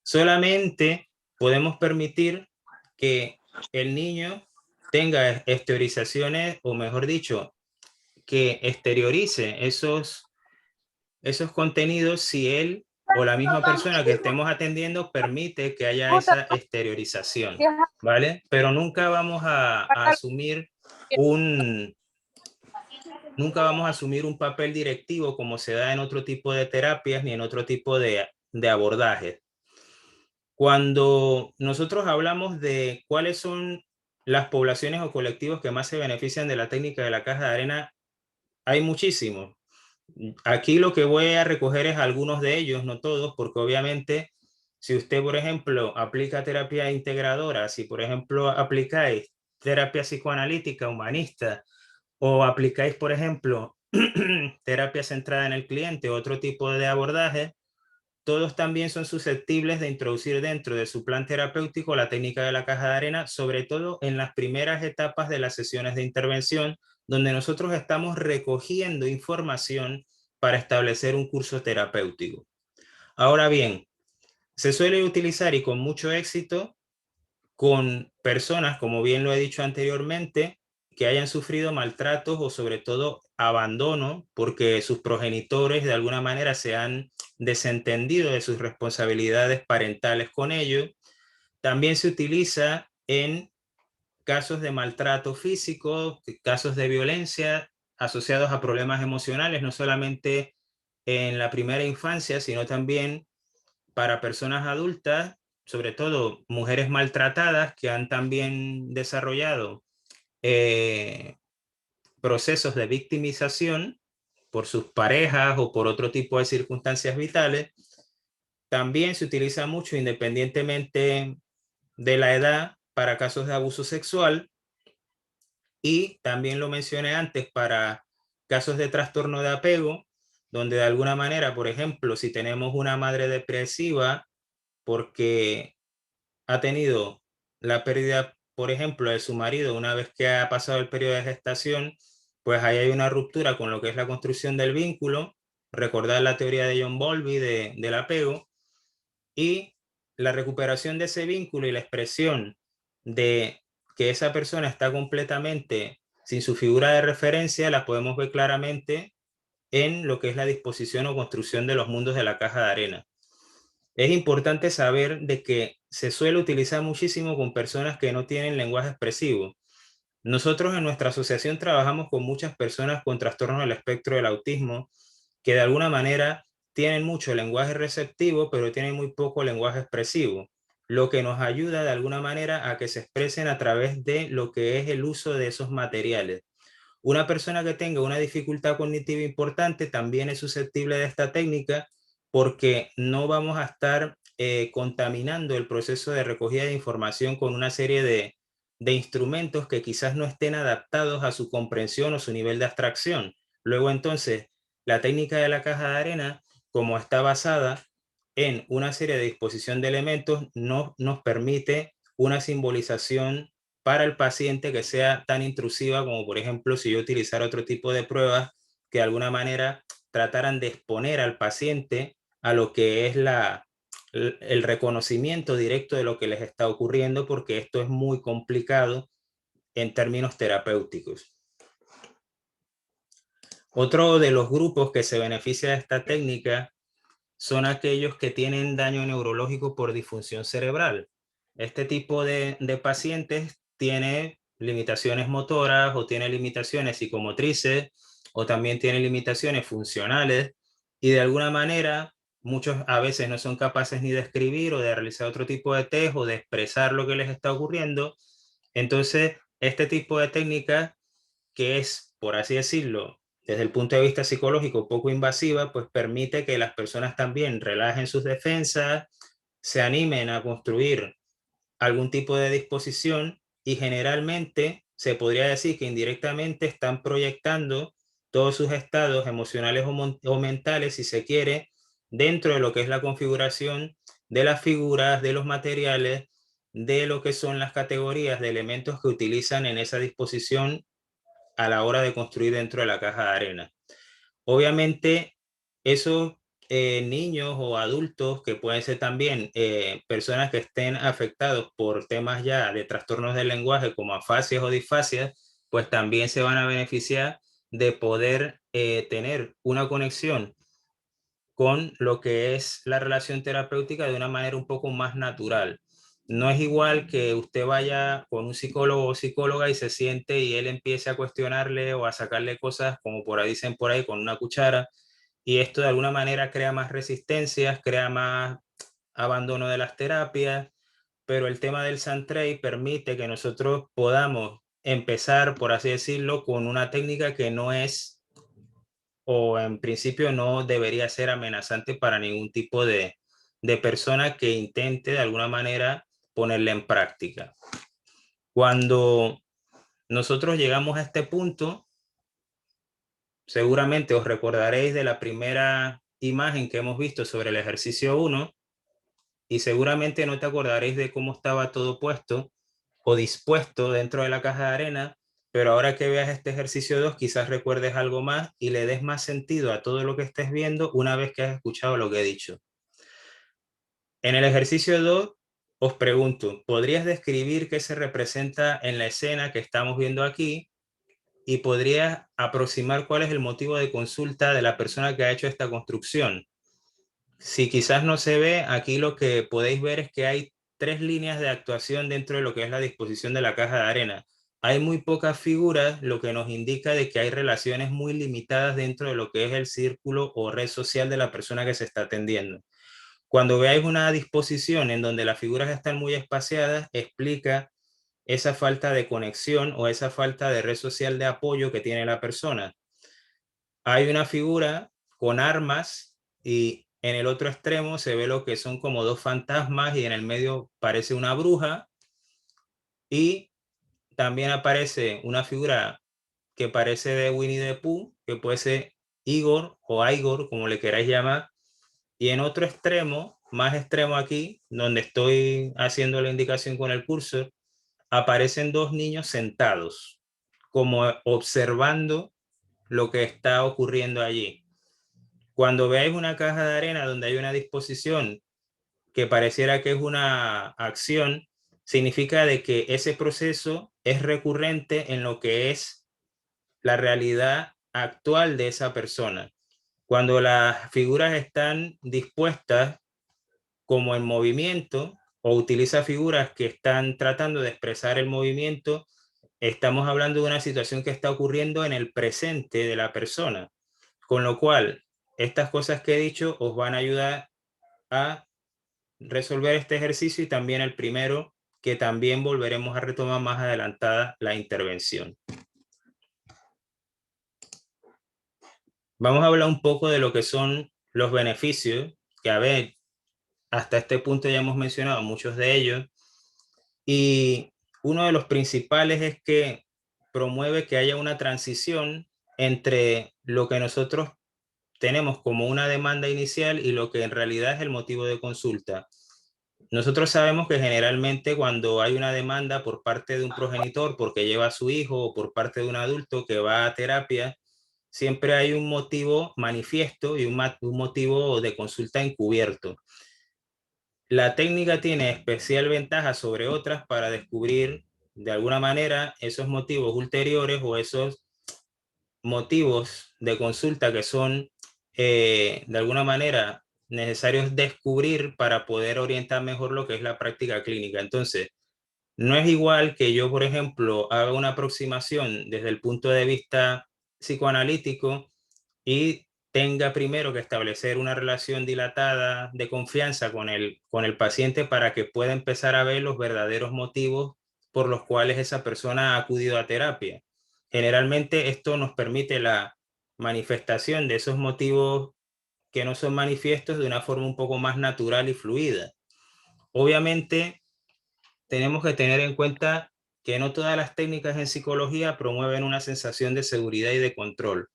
Solamente podemos permitir que el niño tenga exteriorizaciones, o mejor dicho, que exteriorice esos contenidos si él o la misma persona que estemos atendiendo permite que haya esa exteriorización, ¿vale? Pero nunca vamos a asumir un papel directivo como se da en otro tipo de terapias ni en otro tipo de abordajes. Cuando nosotros hablamos de cuáles son las poblaciones o colectivos que más se benefician de la técnica de la caja de arena, hay muchísimos. Aquí lo que voy a recoger es algunos de ellos, no todos, porque obviamente si usted, por ejemplo, aplica terapia integradora, si por ejemplo aplicáis terapia psicoanalítica humanista o aplicáis, por ejemplo, terapia centrada en el cliente, otro tipo de abordaje, todos también son susceptibles de introducir dentro de su plan terapéutico la técnica de la caja de arena, sobre todo en las primeras etapas de las sesiones de intervención, donde nosotros estamos recogiendo información para establecer un curso terapéutico. Ahora bien, se suele utilizar y con mucho éxito con personas, como bien lo he dicho anteriormente, que hayan sufrido maltratos o sobre todo abandono porque sus progenitores de alguna manera se han desentendido de sus responsabilidades parentales con ellos. También se utiliza en casos de maltrato físico, casos de violencia asociados a problemas emocionales, no solamente en la primera infancia, sino también para personas adultas, sobre todo mujeres maltratadas que han también desarrollado procesos de victimización por sus parejas o por otro tipo de circunstancias vitales. También se utiliza mucho independientemente de la edad para casos de abuso sexual, y también lo mencioné antes para casos de trastorno de apego, donde de alguna manera, por ejemplo, si tenemos una madre depresiva porque ha tenido la pérdida, por ejemplo, de su marido una vez que ha pasado el periodo de gestación, pues ahí hay una ruptura con lo que es la construcción del vínculo, recordar la teoría de John Bowlby del apego, y la recuperación de ese vínculo y la expresión de que esa persona está completamente sin su figura de referencia, la podemos ver claramente en lo que es la disposición o construcción de los mundos de la caja de arena. Es importante saber de que se suele utilizar muchísimo con personas que no tienen lenguaje expresivo. Nosotros en nuestra asociación trabajamos con muchas personas con trastornos del espectro del autismo que de alguna manera tienen mucho lenguaje receptivo, pero tienen muy poco lenguaje expresivo, lo que nos ayuda de alguna manera a que se expresen a través de lo que es el uso de esos materiales. Una persona que tenga una dificultad cognitiva importante también es susceptible de esta técnica, porque no vamos a estar contaminando el proceso de recogida de información con una serie de instrumentos que quizás no estén adaptados a su comprensión o su nivel de abstracción. Luego entonces, la técnica de la caja de arena, como está basada en una serie de disposición de elementos, no nos permite una simbolización para el paciente que sea tan intrusiva como, por ejemplo, si yo utilizara otro tipo de pruebas que de alguna manera trataran de exponer al paciente a lo que es el reconocimiento directo de lo que les está ocurriendo, porque esto es muy complicado en términos terapéuticos. Otro de los grupos que se beneficia de esta técnica son aquellos que tienen daño neurológico por disfunción cerebral. Este tipo de pacientes tiene limitaciones motoras o tiene limitaciones psicomotrices o también tiene limitaciones funcionales y de alguna manera muchos a veces no son capaces ni de escribir o de realizar otro tipo de test o de expresar lo que les está ocurriendo. Entonces, este tipo de técnica que es, por así decirlo, desde el punto de vista psicológico poco invasiva, pues permite que las personas también relajen sus defensas, se animen a construir algún tipo de disposición y generalmente se podría decir que indirectamente están proyectando todos sus estados emocionales o mentales, si se quiere, dentro de lo que es la configuración de las figuras, de los materiales, de lo que son las categorías de elementos que utilizan en esa disposición a la hora de construir dentro de la caja de arena. Obviamente, esos niños o adultos que pueden ser también personas que estén afectados por temas ya de trastornos del lenguaje como afasias o disfasias, pues también se van a beneficiar de poder tener una conexión con lo que es la relación terapéutica de una manera un poco más natural. No es igual que usted vaya con un psicólogo o psicóloga y se siente y él empiece a cuestionarle o a sacarle cosas, como por ahí dicen por ahí, con una cuchara, y esto de alguna manera crea más resistencias, crea más abandono de las terapias, pero el tema del Sandtray permite que nosotros podamos empezar, por así decirlo, con una técnica que no es o en principio no debería ser amenazante para ningún tipo de persona que intente de alguna manera ponerla en práctica. Cuando nosotros llegamos a este punto, seguramente os recordaréis de la primera imagen que hemos visto sobre el ejercicio 1 y seguramente no te acordaréis de cómo estaba todo puesto o dispuesto dentro de la caja de arena, pero ahora que veas este ejercicio 2 quizás recuerdes algo más y le des más sentido a todo lo que estés viendo una vez que has escuchado lo que he dicho. En el ejercicio 2 os pregunto, ¿podrías describir qué se representa en la escena que estamos viendo aquí? Y podrías aproximar cuál es el motivo de consulta de la persona que ha hecho esta construcción. Si quizás no se ve, aquí lo que podéis ver es que hay 3 líneas de actuación dentro de lo que es la disposición de la caja de arena. Hay muy pocas figuras, lo que nos indica de que hay relaciones muy limitadas dentro de lo que es el círculo o red social de la persona que se está atendiendo. Cuando veáis una disposición en donde las figuras están muy espaciadas, explica esa falta de conexión o esa falta de red social de apoyo que tiene la persona. Hay una figura con armas y en el otro extremo se ve lo que son como 2 fantasmas y en el medio parece una bruja y también aparece una figura que parece de Winnie the Pooh, que puede ser Igor o Igor, como le queráis llamar. Y en otro extremo, más extremo aquí, donde estoy haciendo la indicación con el cursor, aparecen 2 niños sentados, como observando lo que está ocurriendo allí. Cuando veáis una caja de arena donde hay una disposición que pareciera que es una acción, significa de que ese proceso es recurrente en lo que es la realidad actual de esa persona. Cuando las figuras están dispuestas como en movimiento o utiliza figuras que están tratando de expresar el movimiento, estamos hablando de una situación que está ocurriendo en el presente de la persona. Con lo cual, estas cosas que he dicho os van a ayudar a resolver este ejercicio y también el primero, que también volveremos a retomar más adelantada la intervención. Vamos a hablar un poco de lo que son los beneficios, que a ver, hasta este punto ya hemos mencionado muchos de ellos, y uno de los principales es que promueve que haya una transición entre lo que nosotros tenemos como una demanda inicial y lo que en realidad es el motivo de consulta. Nosotros sabemos que generalmente cuando hay una demanda por parte de un progenitor porque lleva a su hijo o por parte de un adulto que va a terapia, siempre hay un motivo manifiesto y un motivo de consulta encubierto. La técnica tiene especial ventaja sobre otras para descubrir de alguna manera esos motivos ulteriores o esos motivos de consulta que son de alguna manera necesario descubrir para poder orientar mejor lo que es la práctica clínica. Entonces, no es igual que yo, por ejemplo, haga una aproximación desde el punto de vista psicoanalítico y tenga primero que establecer una relación dilatada de confianza con el paciente para que pueda empezar a ver los verdaderos motivos por los cuales esa persona ha acudido a terapia. Generalmente esto nos permite la manifestación de esos motivos que no son manifiestos de una forma un poco más natural y fluida. Obviamente, tenemos que tener en cuenta que no todas las técnicas en psicología promueven una sensación de seguridad y de control.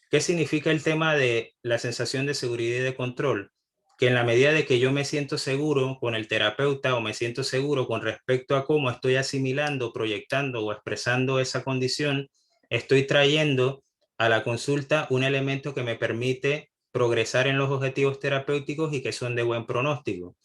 ¿Qué significa el tema de la sensación de seguridad y de control? Que en la medida de que yo me siento seguro con el terapeuta o me siento seguro con respecto a cómo estoy asimilando, proyectando o expresando esa condición, estoy trayendo a la consulta un elemento que me permite progresar en los objetivos terapéuticos y que son de buen pronóstico.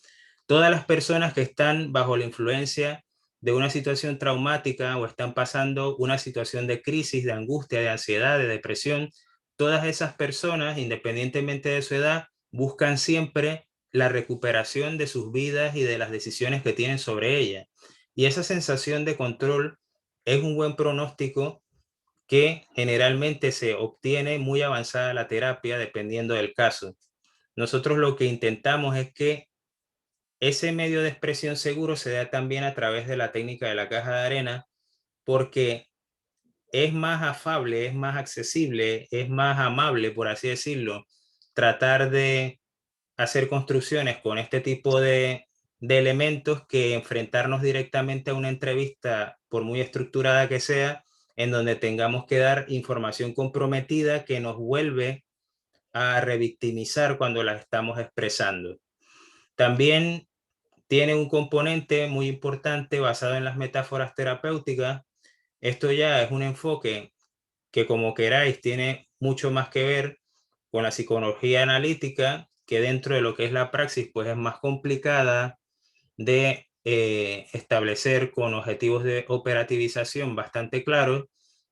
Todas las personas que están bajo la influencia de una situación traumática o están pasando una situación de crisis, de angustia, de ansiedad, de depresión, todas esas personas, independientemente de su edad, buscan siempre la recuperación de sus vidas y de las decisiones que tienen sobre ellas. Y esa sensación de control es un buen pronóstico que generalmente se obtiene muy avanzada la terapia dependiendo del caso. Nosotros lo que intentamos es que ese medio de expresión seguro se da también a través de la técnica de la caja de arena, porque es más afable, es más accesible, es más amable, por así decirlo, tratar de hacer construcciones con este tipo de elementos que enfrentarnos directamente a una entrevista, por muy estructurada que sea, en donde tengamos que dar información comprometida que nos vuelve a revictimizar cuando la estamos expresando. También tiene un componente muy importante basado en las metáforas terapéuticas. Esto ya es un enfoque que, como queráis, tiene mucho más que ver con la psicología analítica, que dentro de lo que es la praxis, pues es más complicada de establecer con objetivos de operativización bastante claros,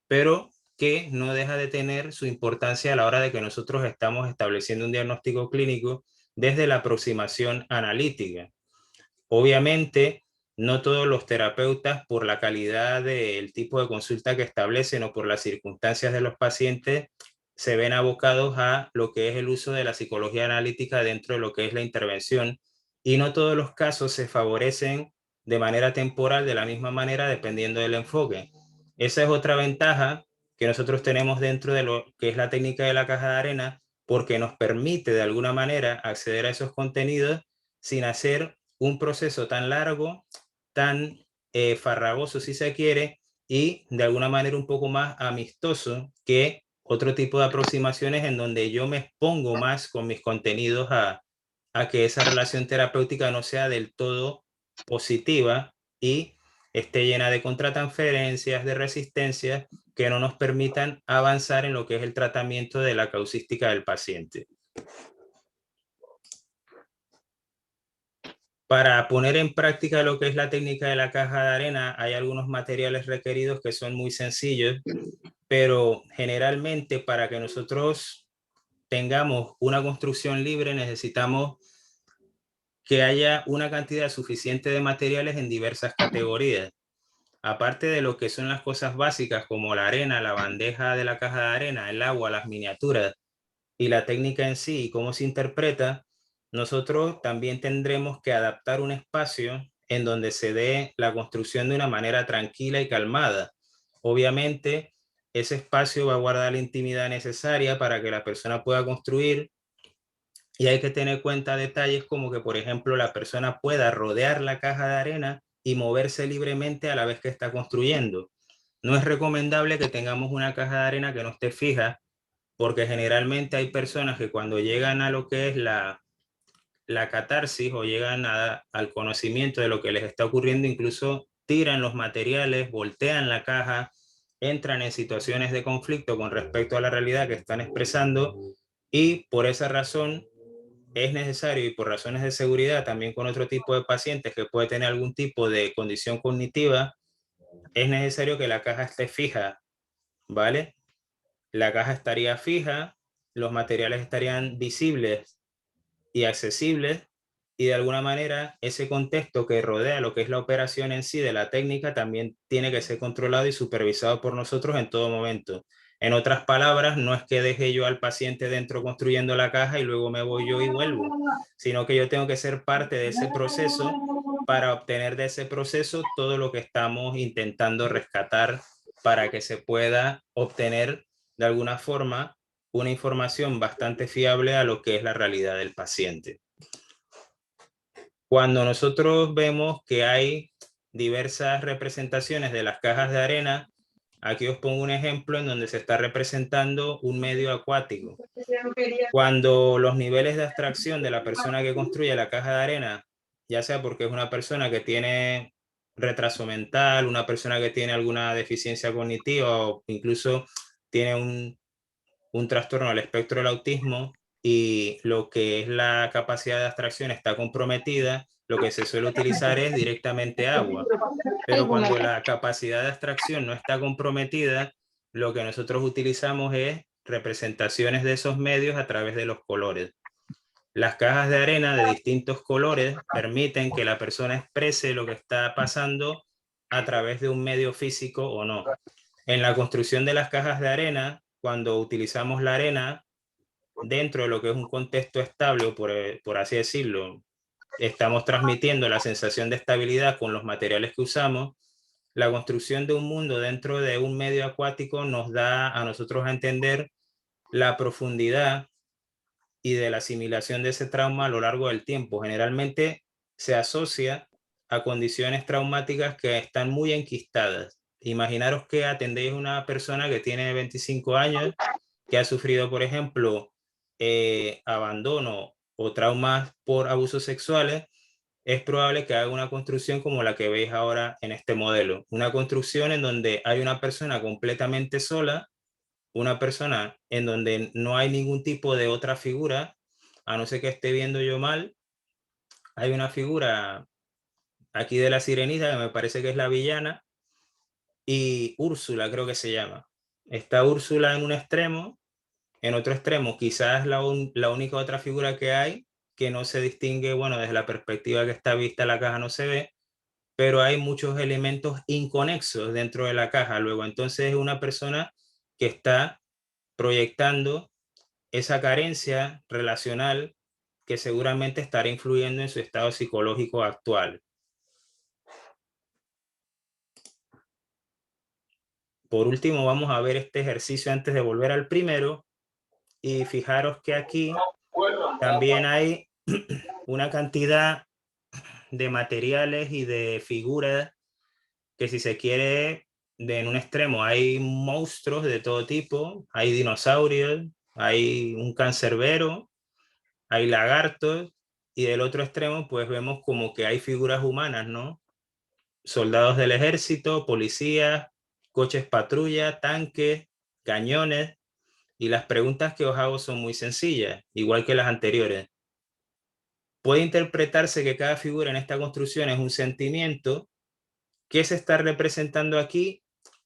pero que no deja de tener su importancia a la hora de que nosotros estamos estableciendo un diagnóstico clínico desde la aproximación analítica. Obviamente, no todos los terapeutas, por la calidad del tipo de consulta que establecen o por las circunstancias de los pacientes, se ven abocados a lo que es el uso de la psicología analítica dentro de lo que es la intervención, y no todos los casos se favorecen de manera temporal de la misma manera dependiendo del enfoque. Esa es otra ventaja que nosotros tenemos dentro de lo que es la técnica de la caja de arena, porque nos permite de alguna manera acceder a esos contenidos sin hacer un proceso tan largo, tan farragoso si se quiere, y de alguna manera un poco más amistoso que otro tipo de aproximaciones en donde yo me expongo más con mis contenidos a que esa relación terapéutica no sea del todo positiva y esté llena de contratransferencias, de resistencias que no nos permitan avanzar en lo que es el tratamiento de la causística del paciente. Para poner en práctica lo que es la técnica de la caja de arena, hay algunos materiales requeridos que son muy sencillos, pero generalmente para que nosotros tengamos una construcción libre necesitamos que haya una cantidad suficiente de materiales en diversas categorías. Aparte de lo que son las cosas básicas como la arena, la bandeja de la caja de arena, el agua, las miniaturas y la técnica en sí y cómo se interpreta, nosotros también tendremos que adaptar un espacio en donde se dé la construcción de una manera tranquila y calmada. Obviamente, ese espacio va a guardar la intimidad necesaria para que la persona pueda construir, y hay que tener en cuenta detalles como que, por ejemplo, la persona pueda rodear la caja de arena y moverse libremente a la vez que está construyendo. No es recomendable que tengamos una caja de arena que no esté fija, porque generalmente hay personas que cuando llegan a lo que es la catarsis o llegan al conocimiento de lo que les está ocurriendo, incluso tiran los materiales, voltean la caja, entran en situaciones de conflicto con respecto a la realidad que están expresando, y por esa razón es necesario, y por razones de seguridad también con otro tipo de pacientes que puede tener algún tipo de condición cognitiva, es necesario que la caja esté fija, ¿vale? La caja estaría fija, los materiales estarían visibles y accesibles, y de alguna manera ese contexto que rodea lo que es la operación en sí de la técnica también tiene que ser controlado y supervisado por nosotros en todo momento. En otras palabras, no es que deje yo al paciente dentro construyendo la caja y luego me voy yo y vuelvo, sino que yo tengo que ser parte de ese proceso para obtener de ese proceso todo lo que estamos intentando rescatar para que se pueda obtener de alguna forma una información bastante fiable a lo que es la realidad del paciente. Cuando nosotros vemos que hay diversas representaciones de las cajas de arena, aquí os pongo un ejemplo en donde se está representando un medio acuático. Cuando los niveles de abstracción de la persona que construye la caja de arena, ya sea porque es una persona que tiene retraso mental, una persona que tiene alguna deficiencia cognitiva o incluso tiene un trastorno del espectro del autismo y lo que es la capacidad de abstracción está comprometida, lo que se suele utilizar es directamente agua. Pero cuando la capacidad de abstracción no está comprometida, lo que nosotros utilizamos es representaciones de esos medios a través de los colores. Las cajas de arena de distintos colores permiten que la persona exprese lo que está pasando a través de un medio físico o no. En la construcción de las cajas de arena, cuando utilizamos la arena dentro de lo que es un contexto estable, o por así decirlo, estamos transmitiendo la sensación de estabilidad con los materiales que usamos. La construcción de un mundo dentro de un medio acuático nos da a nosotros a entender la profundidad y de la asimilación de ese trauma a lo largo del tiempo. Generalmente se asocia a condiciones traumáticas que están muy enquistadas. Imaginaros que atendéis a una persona que tiene 25 años, que ha sufrido, por ejemplo, abandono o traumas por abusos sexuales. Es probable que haga una construcción como la que veis ahora en este modelo. Una construcción en donde hay una persona completamente sola, una persona en donde no hay ningún tipo de otra figura, a no ser que esté viendo yo mal. Hay una figura aquí de la sirenita que me parece que es la villana, y Úrsula creo que se llama. Está Úrsula en un extremo, en otro extremo quizás la única otra figura que hay que no se distingue, bueno, desde la perspectiva que está vista la caja no se ve, pero hay muchos elementos inconexos dentro de la caja. Luego entonces es una persona que está proyectando esa carencia relacional que seguramente estará influyendo en su estado psicológico actual. Por último, vamos a ver este ejercicio antes de volver al primero, y fijaros que aquí también hay una cantidad de materiales y de figuras que, si se quiere, en un extremo hay monstruos de todo tipo, hay dinosaurios, hay un cancerbero, hay lagartos, y del otro extremo pues vemos como que hay figuras humanas, ¿no? Soldados del ejército, policías, coches patrulla, tanques, cañones, y las preguntas que os hago son muy sencillas, igual que las anteriores. Puede interpretarse que cada figura en esta construcción es un sentimiento. ¿Qué se está representando aquí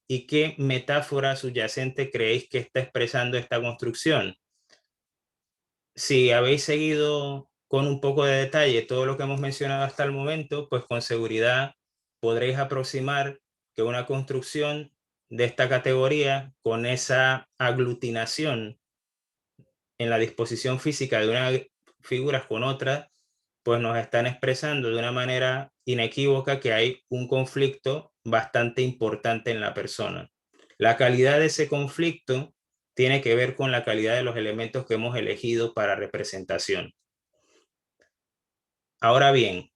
y qué metáfora subyacente creéis que está expresando esta construcción? Si habéis seguido con un poco de detalle todo lo que hemos mencionado hasta el momento, pues con seguridad podréis aproximar que una construcción de esta categoría, con esa aglutinación en la disposición física de unas figuras con otras, pues nos están expresando de una manera inequívoca que hay un conflicto bastante importante en la persona. La calidad de ese conflicto tiene que ver con la calidad de los elementos que hemos elegido para representación. Ahora bien,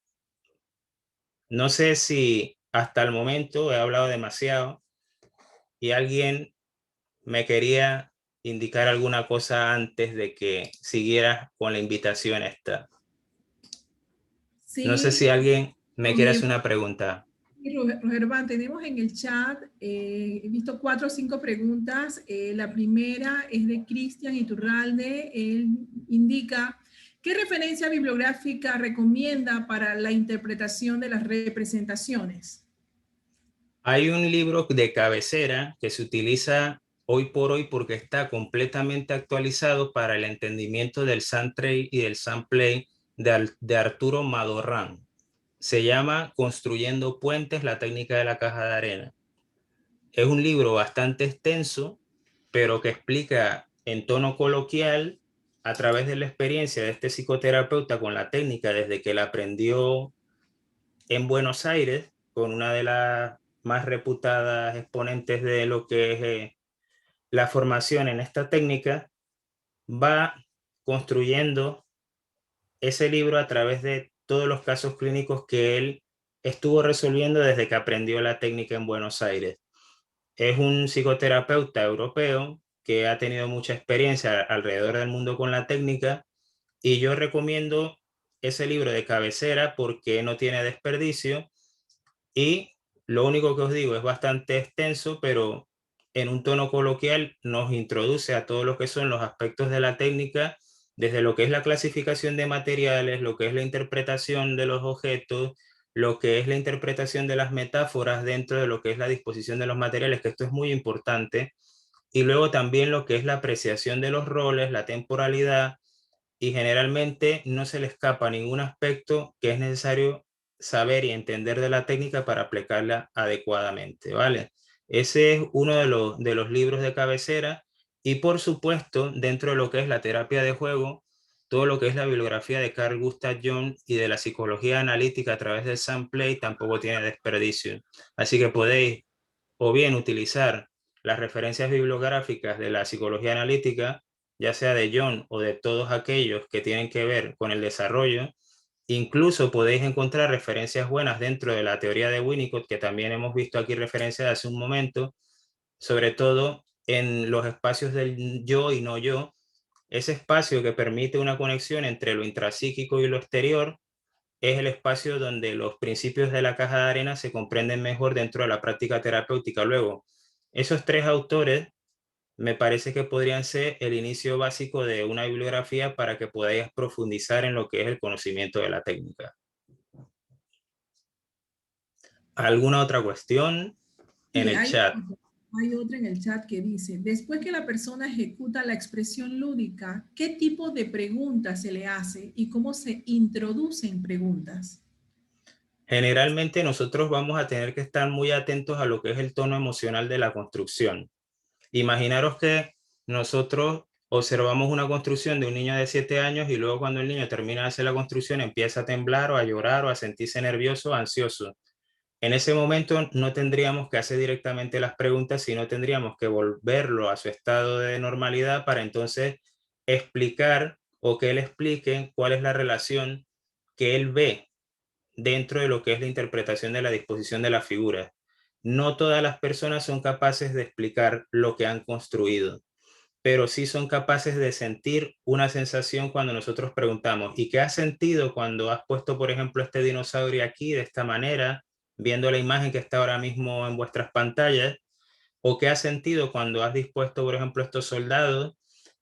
no sé si hasta el momento he hablado demasiado y alguien me quería indicar alguna cosa antes de que siguiera con la invitación esta. Sí, No sé si alguien me quiere hacer una pregunta. Rogervan, tenemos en el chat, he visto 4 o 5 preguntas. La primera es de Cristian Iturralde. Él indica, ¿qué referencia bibliográfica recomienda para la interpretación de las representaciones? Hay un libro de cabecera que se utiliza hoy por hoy porque está completamente actualizado para el entendimiento del Suntrail y del Sunplay de Arturo Madorrán. Se llama Construyendo Puentes, la técnica de la caja de arena. Es un libro bastante extenso, pero que explica en tono coloquial, a través de la experiencia de este psicoterapeuta con la técnica desde que la aprendió en Buenos Aires, con una de las más reputadas exponentes de lo que es la formación en esta técnica, va construyendo ese libro a través de todos los casos clínicos que él estuvo resolviendo desde que aprendió la técnica en Buenos Aires. Es un psicoterapeuta europeo que ha tenido mucha experiencia alrededor del mundo con la técnica, y yo recomiendo ese libro de cabecera porque no tiene desperdicio, y lo único que os digo es bastante extenso, pero en un tono coloquial nos introduce a todo lo que son los aspectos de la técnica, desde lo que es la clasificación de materiales, lo que es la interpretación de los objetos, lo que es la interpretación de las metáforas dentro de lo que es la disposición de los materiales, que esto es muy importante, y luego también lo que es la apreciación de los roles, la temporalidad, y generalmente no se le escapa ningún aspecto que es necesario saber y entender de la técnica para aplicarla adecuadamente, ¿vale? Ese es uno de los libros de cabecera, y por supuesto, dentro de lo que es la terapia de juego, todo lo que es la bibliografía de Carl Gustav Jung y de la psicología analítica a través del Sunplay tampoco tiene desperdicio. Así que podéis o bien utilizar las referencias bibliográficas de la psicología analítica, ya sea de Jung o de todos aquellos que tienen que ver con el desarrollo. Incluso podéis encontrar referencias buenas dentro de la teoría de Winnicott, que también hemos visto aquí referencia hace un momento, sobre todo en los espacios del yo y no yo, ese espacio que permite una conexión entre lo intrapsíquico y lo exterior. Es el espacio donde los principios de la caja de arena se comprenden mejor dentro de la práctica terapéutica. Luego, esos tres autores me parece que podrían ser el inicio básico de una bibliografía para que podáis profundizar en lo que es el conocimiento de la técnica. ¿Alguna otra cuestión en Sí, el chat? hay otra en el chat que dice, después que la persona ejecuta la expresión lúdica, ¿qué tipo de preguntas se le hace y cómo se introducen preguntas? Generalmente nosotros vamos a tener que estar muy atentos a lo que es el tono emocional de la construcción. Imaginaros que nosotros observamos una construcción de un niño de 7 años y luego cuando el niño termina de hacer la construcción empieza a temblar o a llorar o a sentirse nervioso o ansioso. En ese momento no tendríamos que hacer directamente las preguntas, sino tendríamos que volverlo a su estado de normalidad para entonces explicar o que él explique cuál es la relación que él ve dentro de lo que es la interpretación de la disposición de la figura. No todas las personas son capaces de explicar lo que han construido, pero sí son capaces de sentir una sensación cuando nosotros preguntamos, ¿y qué has sentido cuando has puesto, por ejemplo, este dinosaurio aquí de esta manera, viendo la imagen que está ahora mismo en vuestras pantallas? ¿O qué has sentido cuando has dispuesto, por ejemplo, estos soldados?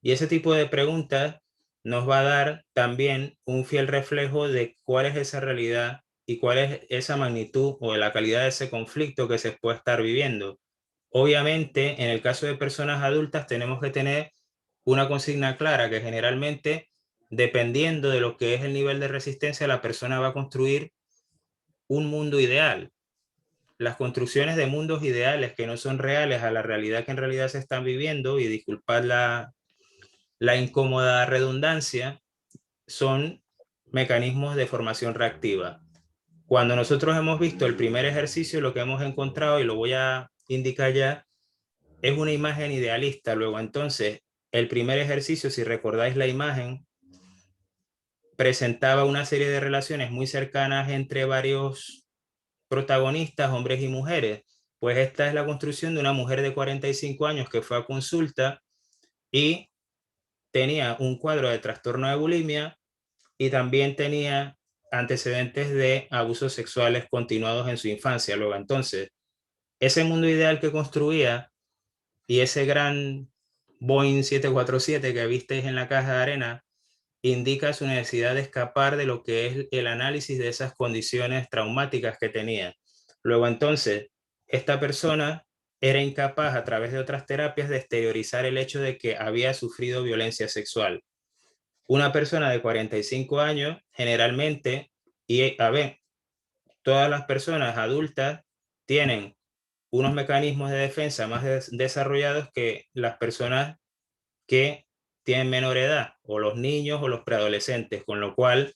Y ese tipo de preguntas nos va a dar también un fiel reflejo de cuál es esa realidad y cuál es esa magnitud o la calidad de ese conflicto que se puede estar viviendo. Obviamente, en el caso de personas adultas tenemos que tener una consigna clara que generalmente, dependiendo de lo que es el nivel de resistencia, la persona va a construir un mundo ideal. Las construcciones de mundos ideales que no son reales a la realidad que en realidad se están viviendo, y disculpad la incómoda redundancia, son mecanismos de formación reactiva. Cuando nosotros hemos visto el primer ejercicio, lo que hemos encontrado, y lo voy a indicar ya, es una imagen idealista. Luego, entonces, el primer ejercicio, si recordáis la imagen, presentaba una serie de relaciones muy cercanas entre varios protagonistas, hombres y mujeres. Pues esta es la construcción de una mujer de 45 años que fue a consulta y tenía un cuadro de trastorno de bulimia y también tenía antecedentes de abusos sexuales continuados en su infancia. Luego, entonces, ese mundo ideal que construía y ese gran Boeing 747 que visteis en la caja de arena indica su necesidad de escapar de lo que es el análisis de esas condiciones traumáticas que tenía. Luego, entonces, esta persona era incapaz a través de otras terapias de exteriorizar el hecho de que había sufrido violencia sexual. Una persona de 45 años, generalmente, y a ver, todas las personas adultas tienen unos mecanismos de defensa más desarrollados que las personas que tienen menor edad, o los niños o los preadolescentes, con lo cual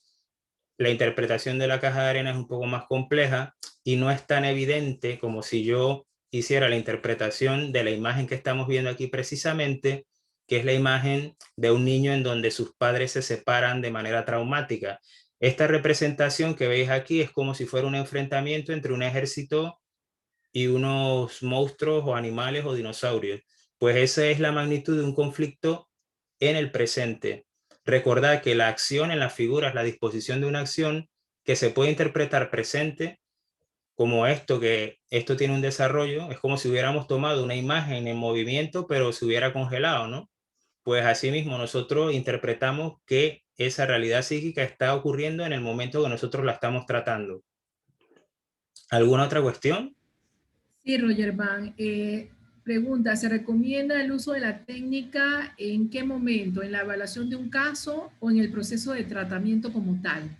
la interpretación de la caja de arena es un poco más compleja y no es tan evidente como si yo hiciera la interpretación de la imagen que estamos viendo aquí precisamente, que es la imagen de un niño en donde sus padres se separan de manera traumática. Esta representación que veis aquí es como si fuera un enfrentamiento entre un ejército y unos monstruos o animales o dinosaurios. Pues esa es la magnitud de un conflicto en el presente. Recordad que la acción en las figuras, la disposición de una acción que se puede interpretar presente como esto, que esto tiene un desarrollo, es como si hubiéramos tomado una imagen en movimiento, pero se hubiera congelado, ¿no? Pues asimismo nosotros interpretamos que esa realidad psíquica está ocurriendo en el momento que nosotros la estamos tratando. ¿Alguna otra cuestión? Sí, Roger Van. Pregunta, ¿se recomienda el uso de la técnica en qué momento? ¿En la evaluación de un caso o en el proceso de tratamiento como tal?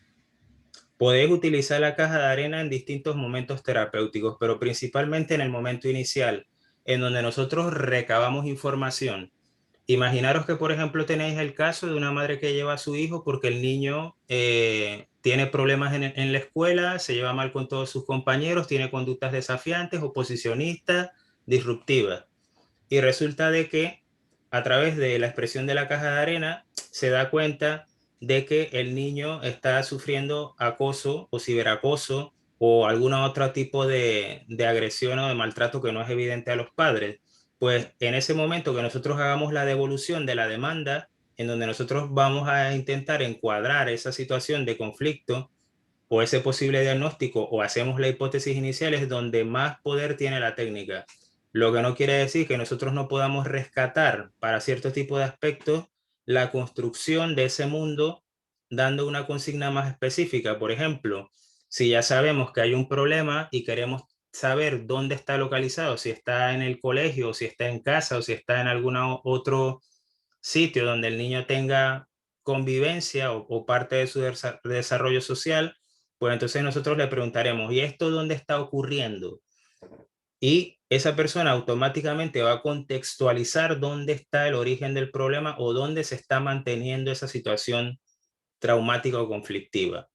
Podéis utilizar la caja de arena en distintos momentos terapéuticos, pero principalmente en el momento inicial, en donde nosotros recabamos información. Imaginaros que, por ejemplo, tenéis el caso de una madre que lleva a su hijo porque el niño tiene problemas en la escuela, se lleva mal con todos sus compañeros, tiene conductas desafiantes, oposicionistas, disruptivas. Y resulta de que a través de la expresión de la caja de arena se da cuenta de que el niño está sufriendo acoso o ciberacoso o algún otro tipo de agresión o de maltrato que no es evidente a los padres. Pues en ese momento que nosotros hagamos la devolución de la demanda, en donde nosotros vamos a intentar encuadrar esa situación de conflicto o ese posible diagnóstico o hacemos la hipótesis inicial, es donde más poder tiene la técnica. Lo que no quiere decir que nosotros no podamos rescatar para cierto tipo de aspectos la construcción de ese mundo dando una consigna más específica. Por ejemplo, si ya sabemos que hay un problema y queremos saber dónde está localizado, si está en el colegio, si está en casa o si está en algún otro sitio donde el niño tenga convivencia o parte de su desarrollo social, pues entonces nosotros le preguntaremos, ¿y esto dónde está ocurriendo? Y esa persona automáticamente va a contextualizar dónde está el origen del problema o dónde se está manteniendo esa situación traumática o conflictiva.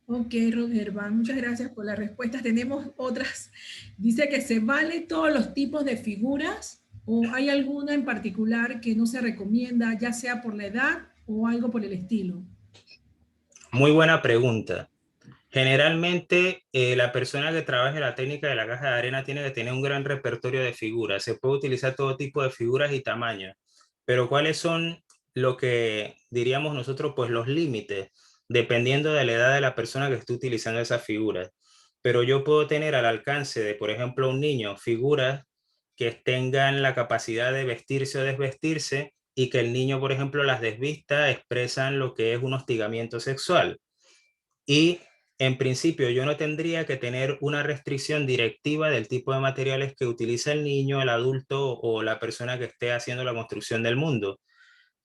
Ok, Roger Van, muchas gracias por las respuestas. Tenemos otras. Dice que se vale todos los tipos de figuras o hay alguna en particular que no se recomienda, ya sea por la edad o algo por el estilo. Muy buena pregunta. Generalmente, la persona que trabaje la técnica de la caja de arena tiene que tener un gran repertorio de figuras. Se puede utilizar todo tipo de figuras y tamaños, pero ¿cuáles son lo que diríamos nosotros? Pues los límites, dependiendo de la edad de la persona que esté utilizando esas figuras. Pero yo puedo tener al alcance de, por ejemplo, un niño, figuras que tengan la capacidad de vestirse o desvestirse y que el niño, por ejemplo, las desvista, expresan lo que es un hostigamiento sexual. Y en principio yo no tendría que tener una restricción directiva del tipo de materiales que utiliza el niño, el adulto o la persona que esté haciendo la construcción del mundo.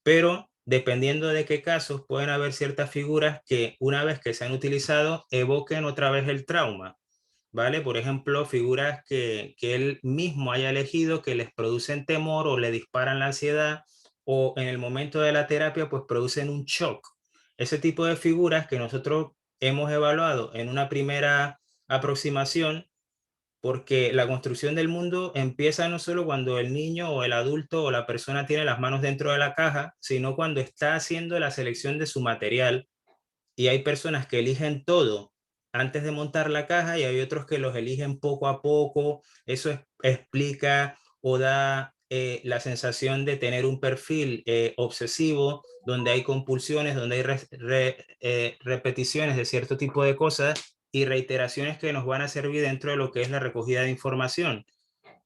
Pero dependiendo de qué casos, pueden haber ciertas figuras que una vez que se han utilizado evoquen otra vez el trauma, ¿vale? Por ejemplo, figuras que él mismo haya elegido que les producen temor o le disparan la ansiedad o en el momento de la terapia pues producen un shock. Ese tipo de figuras que nosotros hemos evaluado en una primera aproximación, porque la construcción del mundo empieza no solo cuando el niño o el adulto o la persona tiene las manos dentro de la caja, sino cuando está haciendo la selección de su material. Y hay personas que eligen todo antes de montar la caja y hay otros que los eligen poco a poco. Eso explica o da la sensación de tener un perfil obsesivo, donde hay compulsiones, donde hay repeticiones de cierto tipo de cosas y reiteraciones que nos van a servir dentro de lo que es la recogida de información.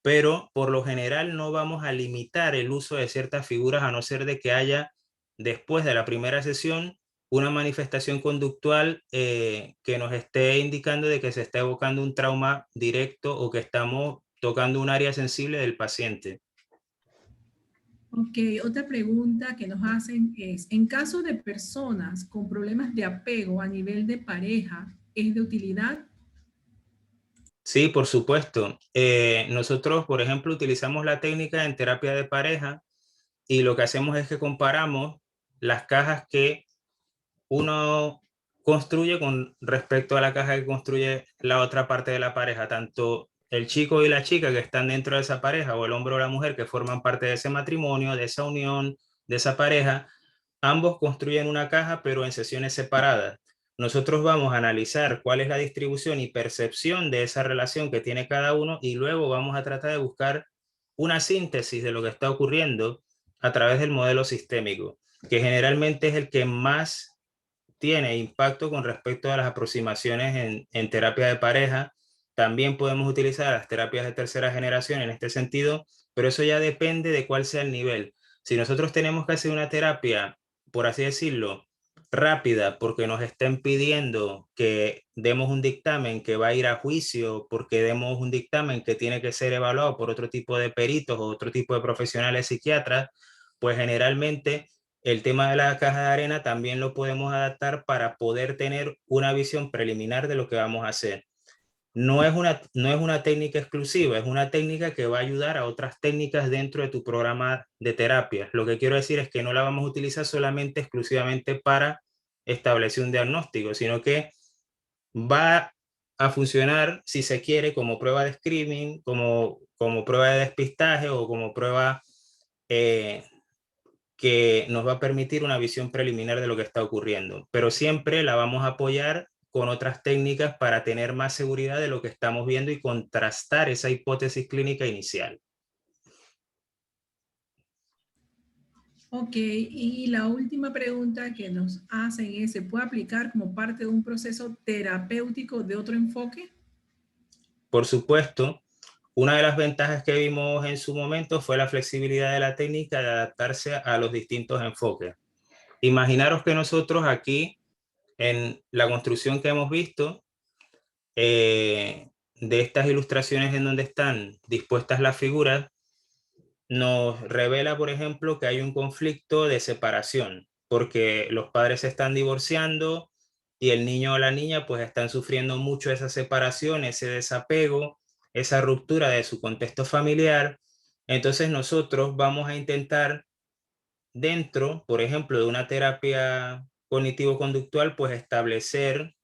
Pero por lo general no vamos a limitar el uso de ciertas figuras a no ser de que haya, después de la primera sesión, una manifestación conductual que nos esté indicando de que se está evocando un trauma directo o que estamos tocando un área sensible del paciente. Ok, otra pregunta que nos hacen es, en caso de personas con problemas de apego a nivel de pareja, ¿es de utilidad? Sí, por supuesto. Nosotros, por ejemplo, utilizamos la técnica en terapia de pareja y lo que hacemos es que comparamos las cajas que uno construye con respecto a la caja que construye la otra parte de la pareja, tanto el chico y la chica que están dentro de esa pareja o el hombre o la mujer que forman parte de ese matrimonio, de esa unión, de esa pareja, ambos construyen una caja pero en sesiones separadas. Nosotros vamos a analizar cuál es la distribución y percepción de esa relación que tiene cada uno y luego vamos a tratar de buscar una síntesis de lo que está ocurriendo a través del modelo sistémico, que generalmente es el que más tiene impacto con respecto a las aproximaciones en terapia de pareja. También podemos utilizar las terapias de tercera generación en este sentido, pero eso ya depende de cuál sea el nivel. Si nosotros tenemos que hacer una terapia, por así decirlo, rápida, porque nos estén pidiendo que demos un dictamen que va a ir a juicio, porque demos un dictamen que tiene que ser evaluado por otro tipo de peritos o otro tipo de profesionales psiquiatras, pues generalmente el tema de la caja de arena también lo podemos adaptar para poder tener una visión preliminar de lo que vamos a hacer. No es una técnica exclusiva, es una técnica que va a ayudar a otras técnicas dentro de tu programa de terapia. Lo que quiero decir es que no la vamos a utilizar solamente exclusivamente para establecer un diagnóstico, sino que va a funcionar, si se quiere, como prueba de screening, como prueba de despistaje o como prueba que nos va a permitir una visión preliminar de lo que está ocurriendo, pero siempre la vamos a apoyar con otras técnicas para tener más seguridad de lo que estamos viendo y contrastar esa hipótesis clínica inicial. Ok, y la última pregunta que nos hacen es, ¿se puede aplicar como parte de un proceso terapéutico de otro enfoque? Por supuesto, una de las ventajas que vimos en su momento fue la flexibilidad de la técnica de adaptarse a los distintos enfoques. Imaginaros que nosotros aquí, en la construcción que hemos visto, de estas ilustraciones en donde están dispuestas las figuras, nos revela, por ejemplo, que hay un conflicto de separación, porque los padres se están divorciando y el niño o la niña pues están sufriendo mucho esa separación, ese desapego, esa ruptura de su contexto familiar. Entonces nosotros vamos a intentar dentro, por ejemplo, de una terapia cognitivo-conductual, pues establecer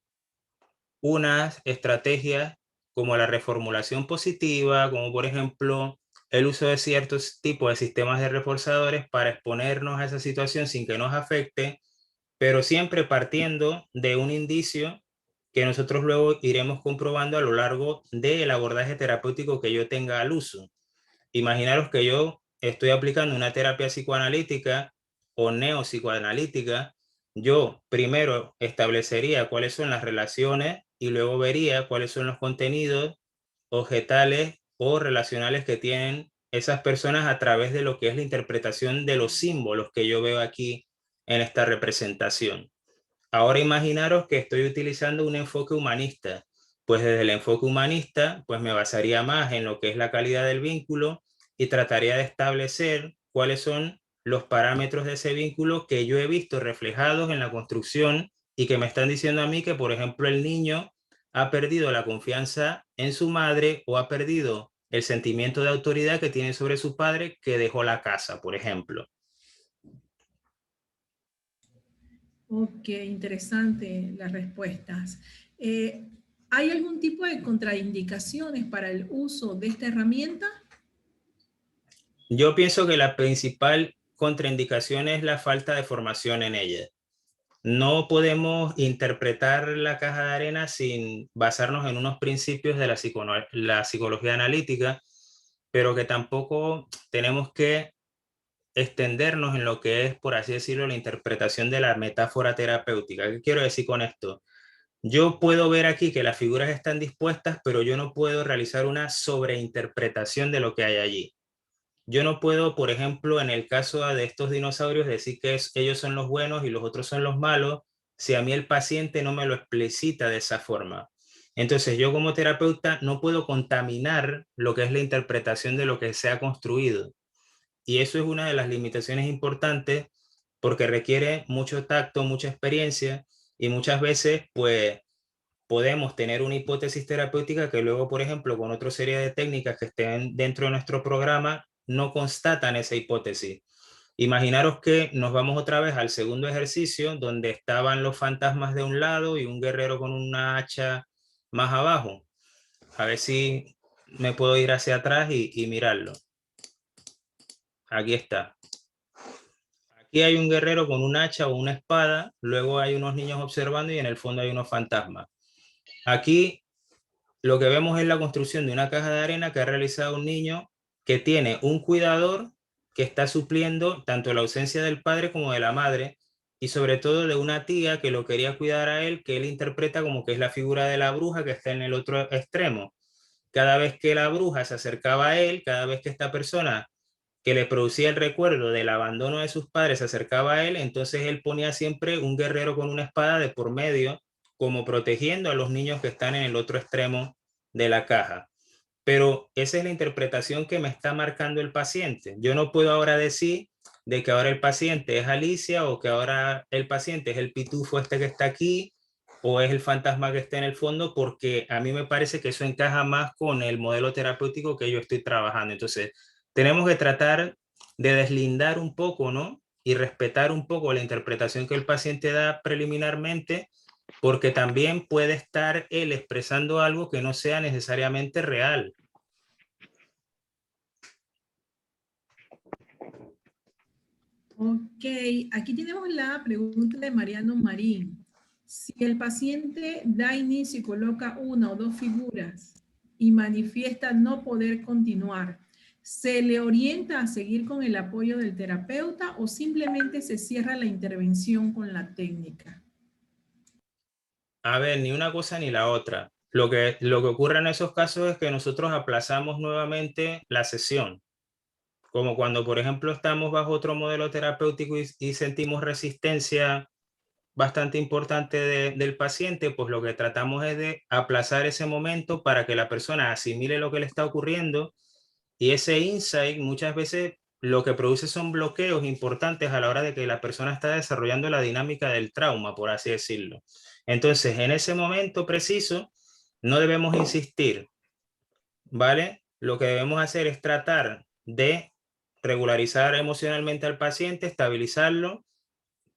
unas estrategias como la reformulación positiva, como por ejemplo el uso de ciertos tipos de sistemas de reforzadores para exponernos a esa situación sin que nos afecte, pero siempre partiendo de un indicio que nosotros luego iremos comprobando a lo largo del abordaje terapéutico que yo tenga al uso. Imaginaros que yo estoy aplicando una terapia psicoanalítica o neopsicoanalítica. Yo primero establecería cuáles son las relaciones y luego vería cuáles son los contenidos objetales o relacionales que tienen esas personas a través de lo que es la interpretación de los símbolos que yo veo aquí en esta representación. Ahora imaginaros que estoy utilizando un enfoque humanista. Pues desde el enfoque humanista, pues me basaría más en lo que es la calidad del vínculo y trataría de establecer cuáles son los parámetros de ese vínculo que yo he visto reflejados en la construcción y que me están diciendo a mí que, por ejemplo, el niño ha perdido la confianza en su madre o ha perdido el sentimiento de autoridad que tiene sobre su padre que dejó la casa, por ejemplo. Ok, interesante las respuestas. ¿Hay algún tipo de contraindicaciones para el uso de esta herramienta? Yo pienso que la principal contraindicación es la falta de formación en ella. No podemos interpretar la caja de arena sin basarnos en unos principios de la psicología analítica, pero que tampoco tenemos que extendernos en lo que es, por así decirlo, la interpretación de la metáfora terapéutica. ¿Qué quiero decir con esto? Yo puedo ver aquí que las figuras están dispuestas, pero yo no puedo realizar una sobreinterpretación de lo que hay allí. Yo no puedo, por ejemplo, en el caso de estos dinosaurios, decir que ellos son los buenos y los otros son los malos, si a mí el paciente no me lo explicita de esa forma. Entonces yo como terapeuta no puedo contaminar lo que es la interpretación de lo que se ha construido. Y eso es una de las limitaciones importantes porque requiere mucho tacto, mucha experiencia y muchas veces pues podemos tener una hipótesis terapéutica que luego, por ejemplo, con otra serie de técnicas que estén dentro de nuestro programa, no constatan esa hipótesis. Imaginaros que nos vamos otra vez al segundo ejercicio, donde estaban los fantasmas de un lado y un guerrero con una hacha más abajo. A ver si me puedo ir hacia atrás y mirarlo. Aquí está. Aquí hay un guerrero con un hacha o una espada, luego hay unos niños observando y en el fondo hay unos fantasmas. Aquí lo que vemos es la construcción de una caja de arena que ha realizado un niño que tiene un cuidador que está supliendo tanto la ausencia del padre como de la madre y sobre todo de una tía que lo quería cuidar a él, que él interpreta como que es la figura de la bruja que está en el otro extremo. Cada vez que la bruja se acercaba a él, cada vez que esta persona que le producía el recuerdo del abandono de sus padres se acercaba a él, entonces él ponía siempre un guerrero con una espada de por medio, como protegiendo a los niños que están en el otro extremo de la caja. Pero esa es la interpretación que me está marcando el paciente. Yo no puedo ahora decir de que ahora el paciente es Alicia o que ahora el paciente es el pitufo este que está aquí o es el fantasma que está en el fondo, porque a mí me parece que eso encaja más con el modelo terapéutico que yo estoy trabajando. Entonces, tenemos que tratar de deslindar un poco, ¿no? Y respetar un poco la interpretación que el paciente da preliminarmente, porque también puede estar él expresando algo que no sea necesariamente real. Ok, aquí tenemos la pregunta de Mariano Marín. Si el paciente da inicio y coloca una o dos figuras y manifiesta no poder continuar, ¿se le orienta a seguir con el apoyo del terapeuta o simplemente se cierra la intervención con la técnica? A ver, ni una cosa ni la otra. Lo que ocurre en esos casos es que nosotros aplazamos nuevamente la sesión. Como cuando, por ejemplo, estamos bajo otro modelo terapéutico y sentimos resistencia bastante importante del paciente, pues lo que tratamos es de aplazar ese momento para que la persona asimile lo que le está ocurriendo y ese insight muchas veces lo que produce son bloqueos importantes a la hora de que la persona está desarrollando la dinámica del trauma, por así decirlo. Entonces, en ese momento preciso, no debemos insistir, ¿vale? Lo que debemos hacer es tratar de regularizar emocionalmente al paciente, estabilizarlo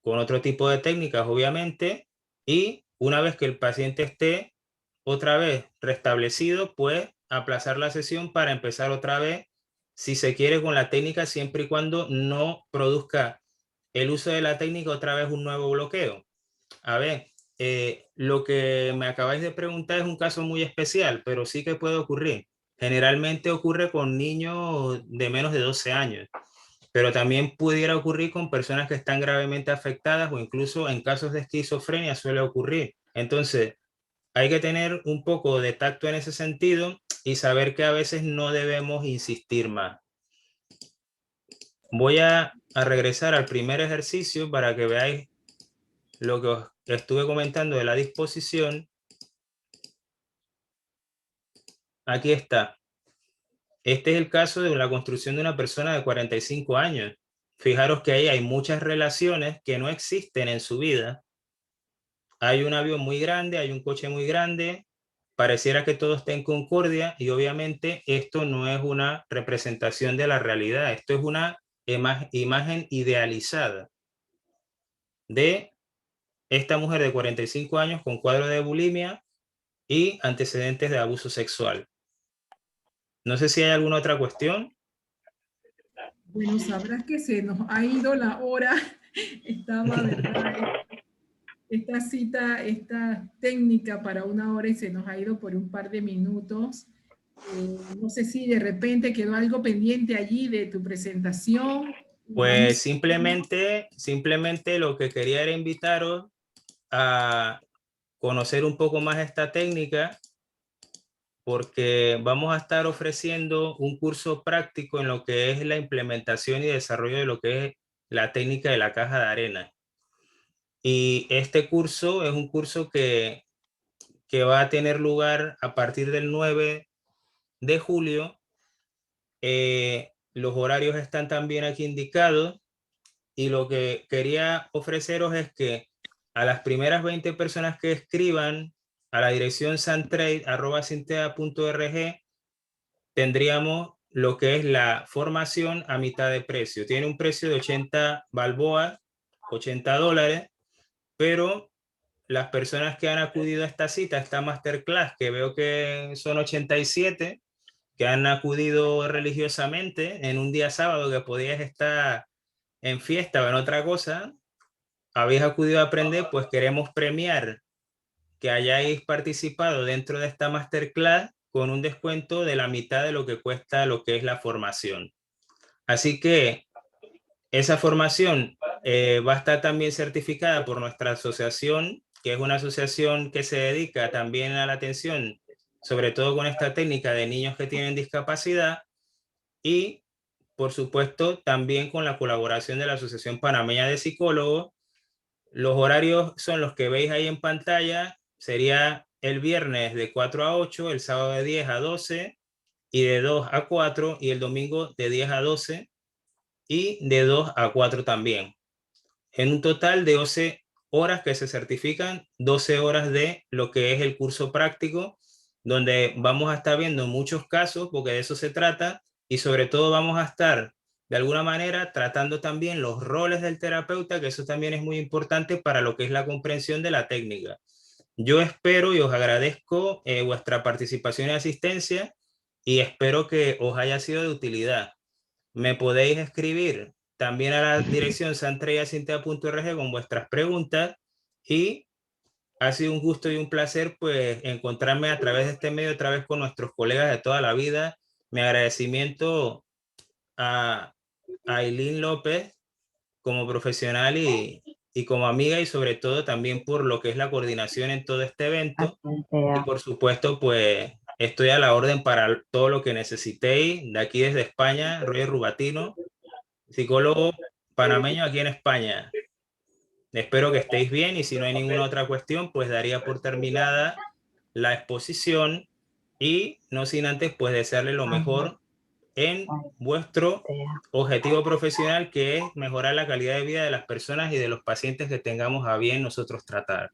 con otro tipo de técnicas, obviamente, y una vez que el paciente esté otra vez restablecido, pues aplazar la sesión para empezar otra vez, si se quiere, con la técnica, siempre y cuando no produzca el uso de la técnica otra vez un nuevo bloqueo. A ver, lo que me acabáis de preguntar es un caso muy especial, pero sí que puede ocurrir. Generalmente ocurre con niños de menos de 12 años, pero también pudiera ocurrir con personas que están gravemente afectadas o incluso en casos de esquizofrenia suele ocurrir. Entonces, hay que tener un poco de tacto en ese sentido y saber que a veces no debemos insistir más. Voy a regresar al primer ejercicio para que veáis lo que os estuve comentando de la disposición. Aquí está. Este es el caso de la construcción de una persona de 45 años. Fijaros que ahí hay muchas relaciones que no existen en su vida. Hay un avión muy grande, hay un coche muy grande, pareciera que todo está en concordia y obviamente esto no es una representación de la realidad, esto es una imagen idealizada de esta mujer de 45 años con cuadro de bulimia y antecedentes de abuso sexual. No sé si hay alguna otra cuestión. Bueno, sabrás que se nos ha ido la hora. Estaba, ¿verdad? Esta cita, esta técnica para una hora y se nos ha ido por un par de minutos. No sé si de repente quedó algo pendiente allí de tu presentación. Pues simplemente lo que quería era invitaros a conocer un poco más esta técnica, porque vamos a estar ofreciendo un curso práctico en lo que es la implementación y desarrollo de lo que es la técnica de la caja de arena. Y este curso es un curso que va a tener lugar a partir del 9 de julio. Los horarios están también aquí indicados. Y lo que quería ofreceros es que a las primeras 20 personas que escriban a la dirección santrade@cintea.org tendríamos lo que es la formación a mitad de precio. Tiene un precio de 80 balboas, $80, pero las personas que han acudido a esta cita, a esta masterclass, que veo que son 87, que han acudido religiosamente en un día sábado que podías estar en fiesta o en otra cosa, habéis acudido a aprender, pues queremos premiar que hayáis participado dentro de esta masterclass con un descuento de la mitad de lo que cuesta lo que es la formación. Así que esa formación va a estar también certificada por nuestra asociación, que es una asociación que se dedica también a la atención, sobre todo con esta técnica de niños que tienen discapacidad, y por supuesto también con la colaboración de la Asociación Panameña de Psicólogos. Los horarios son los que veis ahí en pantalla. Sería el viernes de 4 a 8, el sábado de 10 a 12 y de 2 a 4, y el domingo de 10 a 12 y de 2 a 4 también. En un total de 12 horas que se certifican, 12 horas de lo que es el curso práctico, donde vamos a estar viendo muchos casos, porque de eso se trata, y sobre todo vamos a estar de alguna manera tratando también los roles del terapeuta, que eso también es muy importante para lo que es la comprensión de la técnica. Yo espero y os agradezco vuestra participación y asistencia, y espero que os haya sido de utilidad. Me podéis escribir también a la dirección santrade@cintea.org con vuestras preguntas, y ha sido un gusto y un placer pues encontrarme a través de este medio otra vez con nuestros colegas de toda la vida. Mi agradecimiento a Ailín López como profesional y como amiga, y sobre todo también por lo que es la coordinación en todo este evento. Y por supuesto, pues estoy a la orden para todo lo que necesitéis. De aquí desde España, Roger Rubatino, psicólogo panameño aquí en España. Espero que estéis bien, y si no hay ninguna otra cuestión, pues daría por terminada la exposición, y no sin antes pues desearle lo mejor en vuestro objetivo profesional, que es mejorar la calidad de vida de las personas y de los pacientes que tengamos a bien nosotros tratar.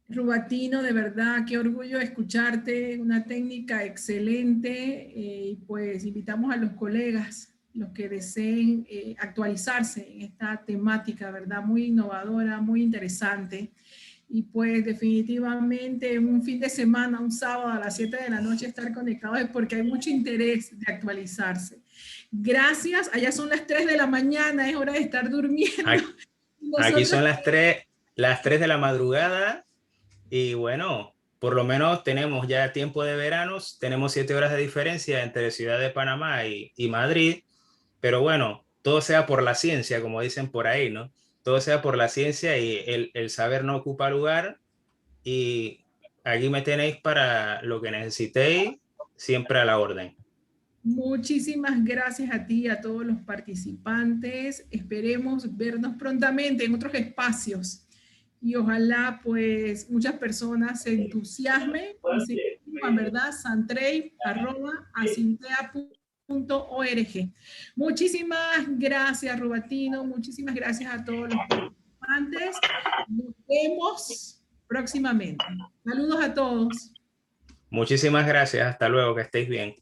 Rubatino, de verdad, qué orgullo escucharte, una técnica excelente, y pues invitamos a los colegas, los que deseen actualizarse en esta temática, ¿verdad? Muy innovadora, muy interesante. Y pues definitivamente un fin de semana, un sábado a las 7 de la noche estar conectados es porque hay mucho interés de actualizarse. Gracias, allá son las 3 de la mañana, es hora de estar durmiendo. Aquí son las 3 de la madrugada, y bueno, por lo menos tenemos ya tiempo de veranos, tenemos 7 horas de diferencia entre Ciudad de Panamá y Madrid, pero bueno, todo sea por la ciencia, como dicen por ahí, ¿no? Todo sea por la ciencia, y el saber no ocupa lugar, y aquí me tenéis para lo que necesitéis, siempre a la orden. Muchísimas gracias a ti y a todos los participantes. Esperemos vernos prontamente en otros espacios, y ojalá pues muchas personas se entusiasmen y se inscriban, ¿verdad? santrade@cintea.org. Muchísimas gracias, Rubatino. Muchísimas gracias a todos los participantes. Nos vemos próximamente. Saludos a todos. Muchísimas gracias. Hasta luego. Que estéis bien.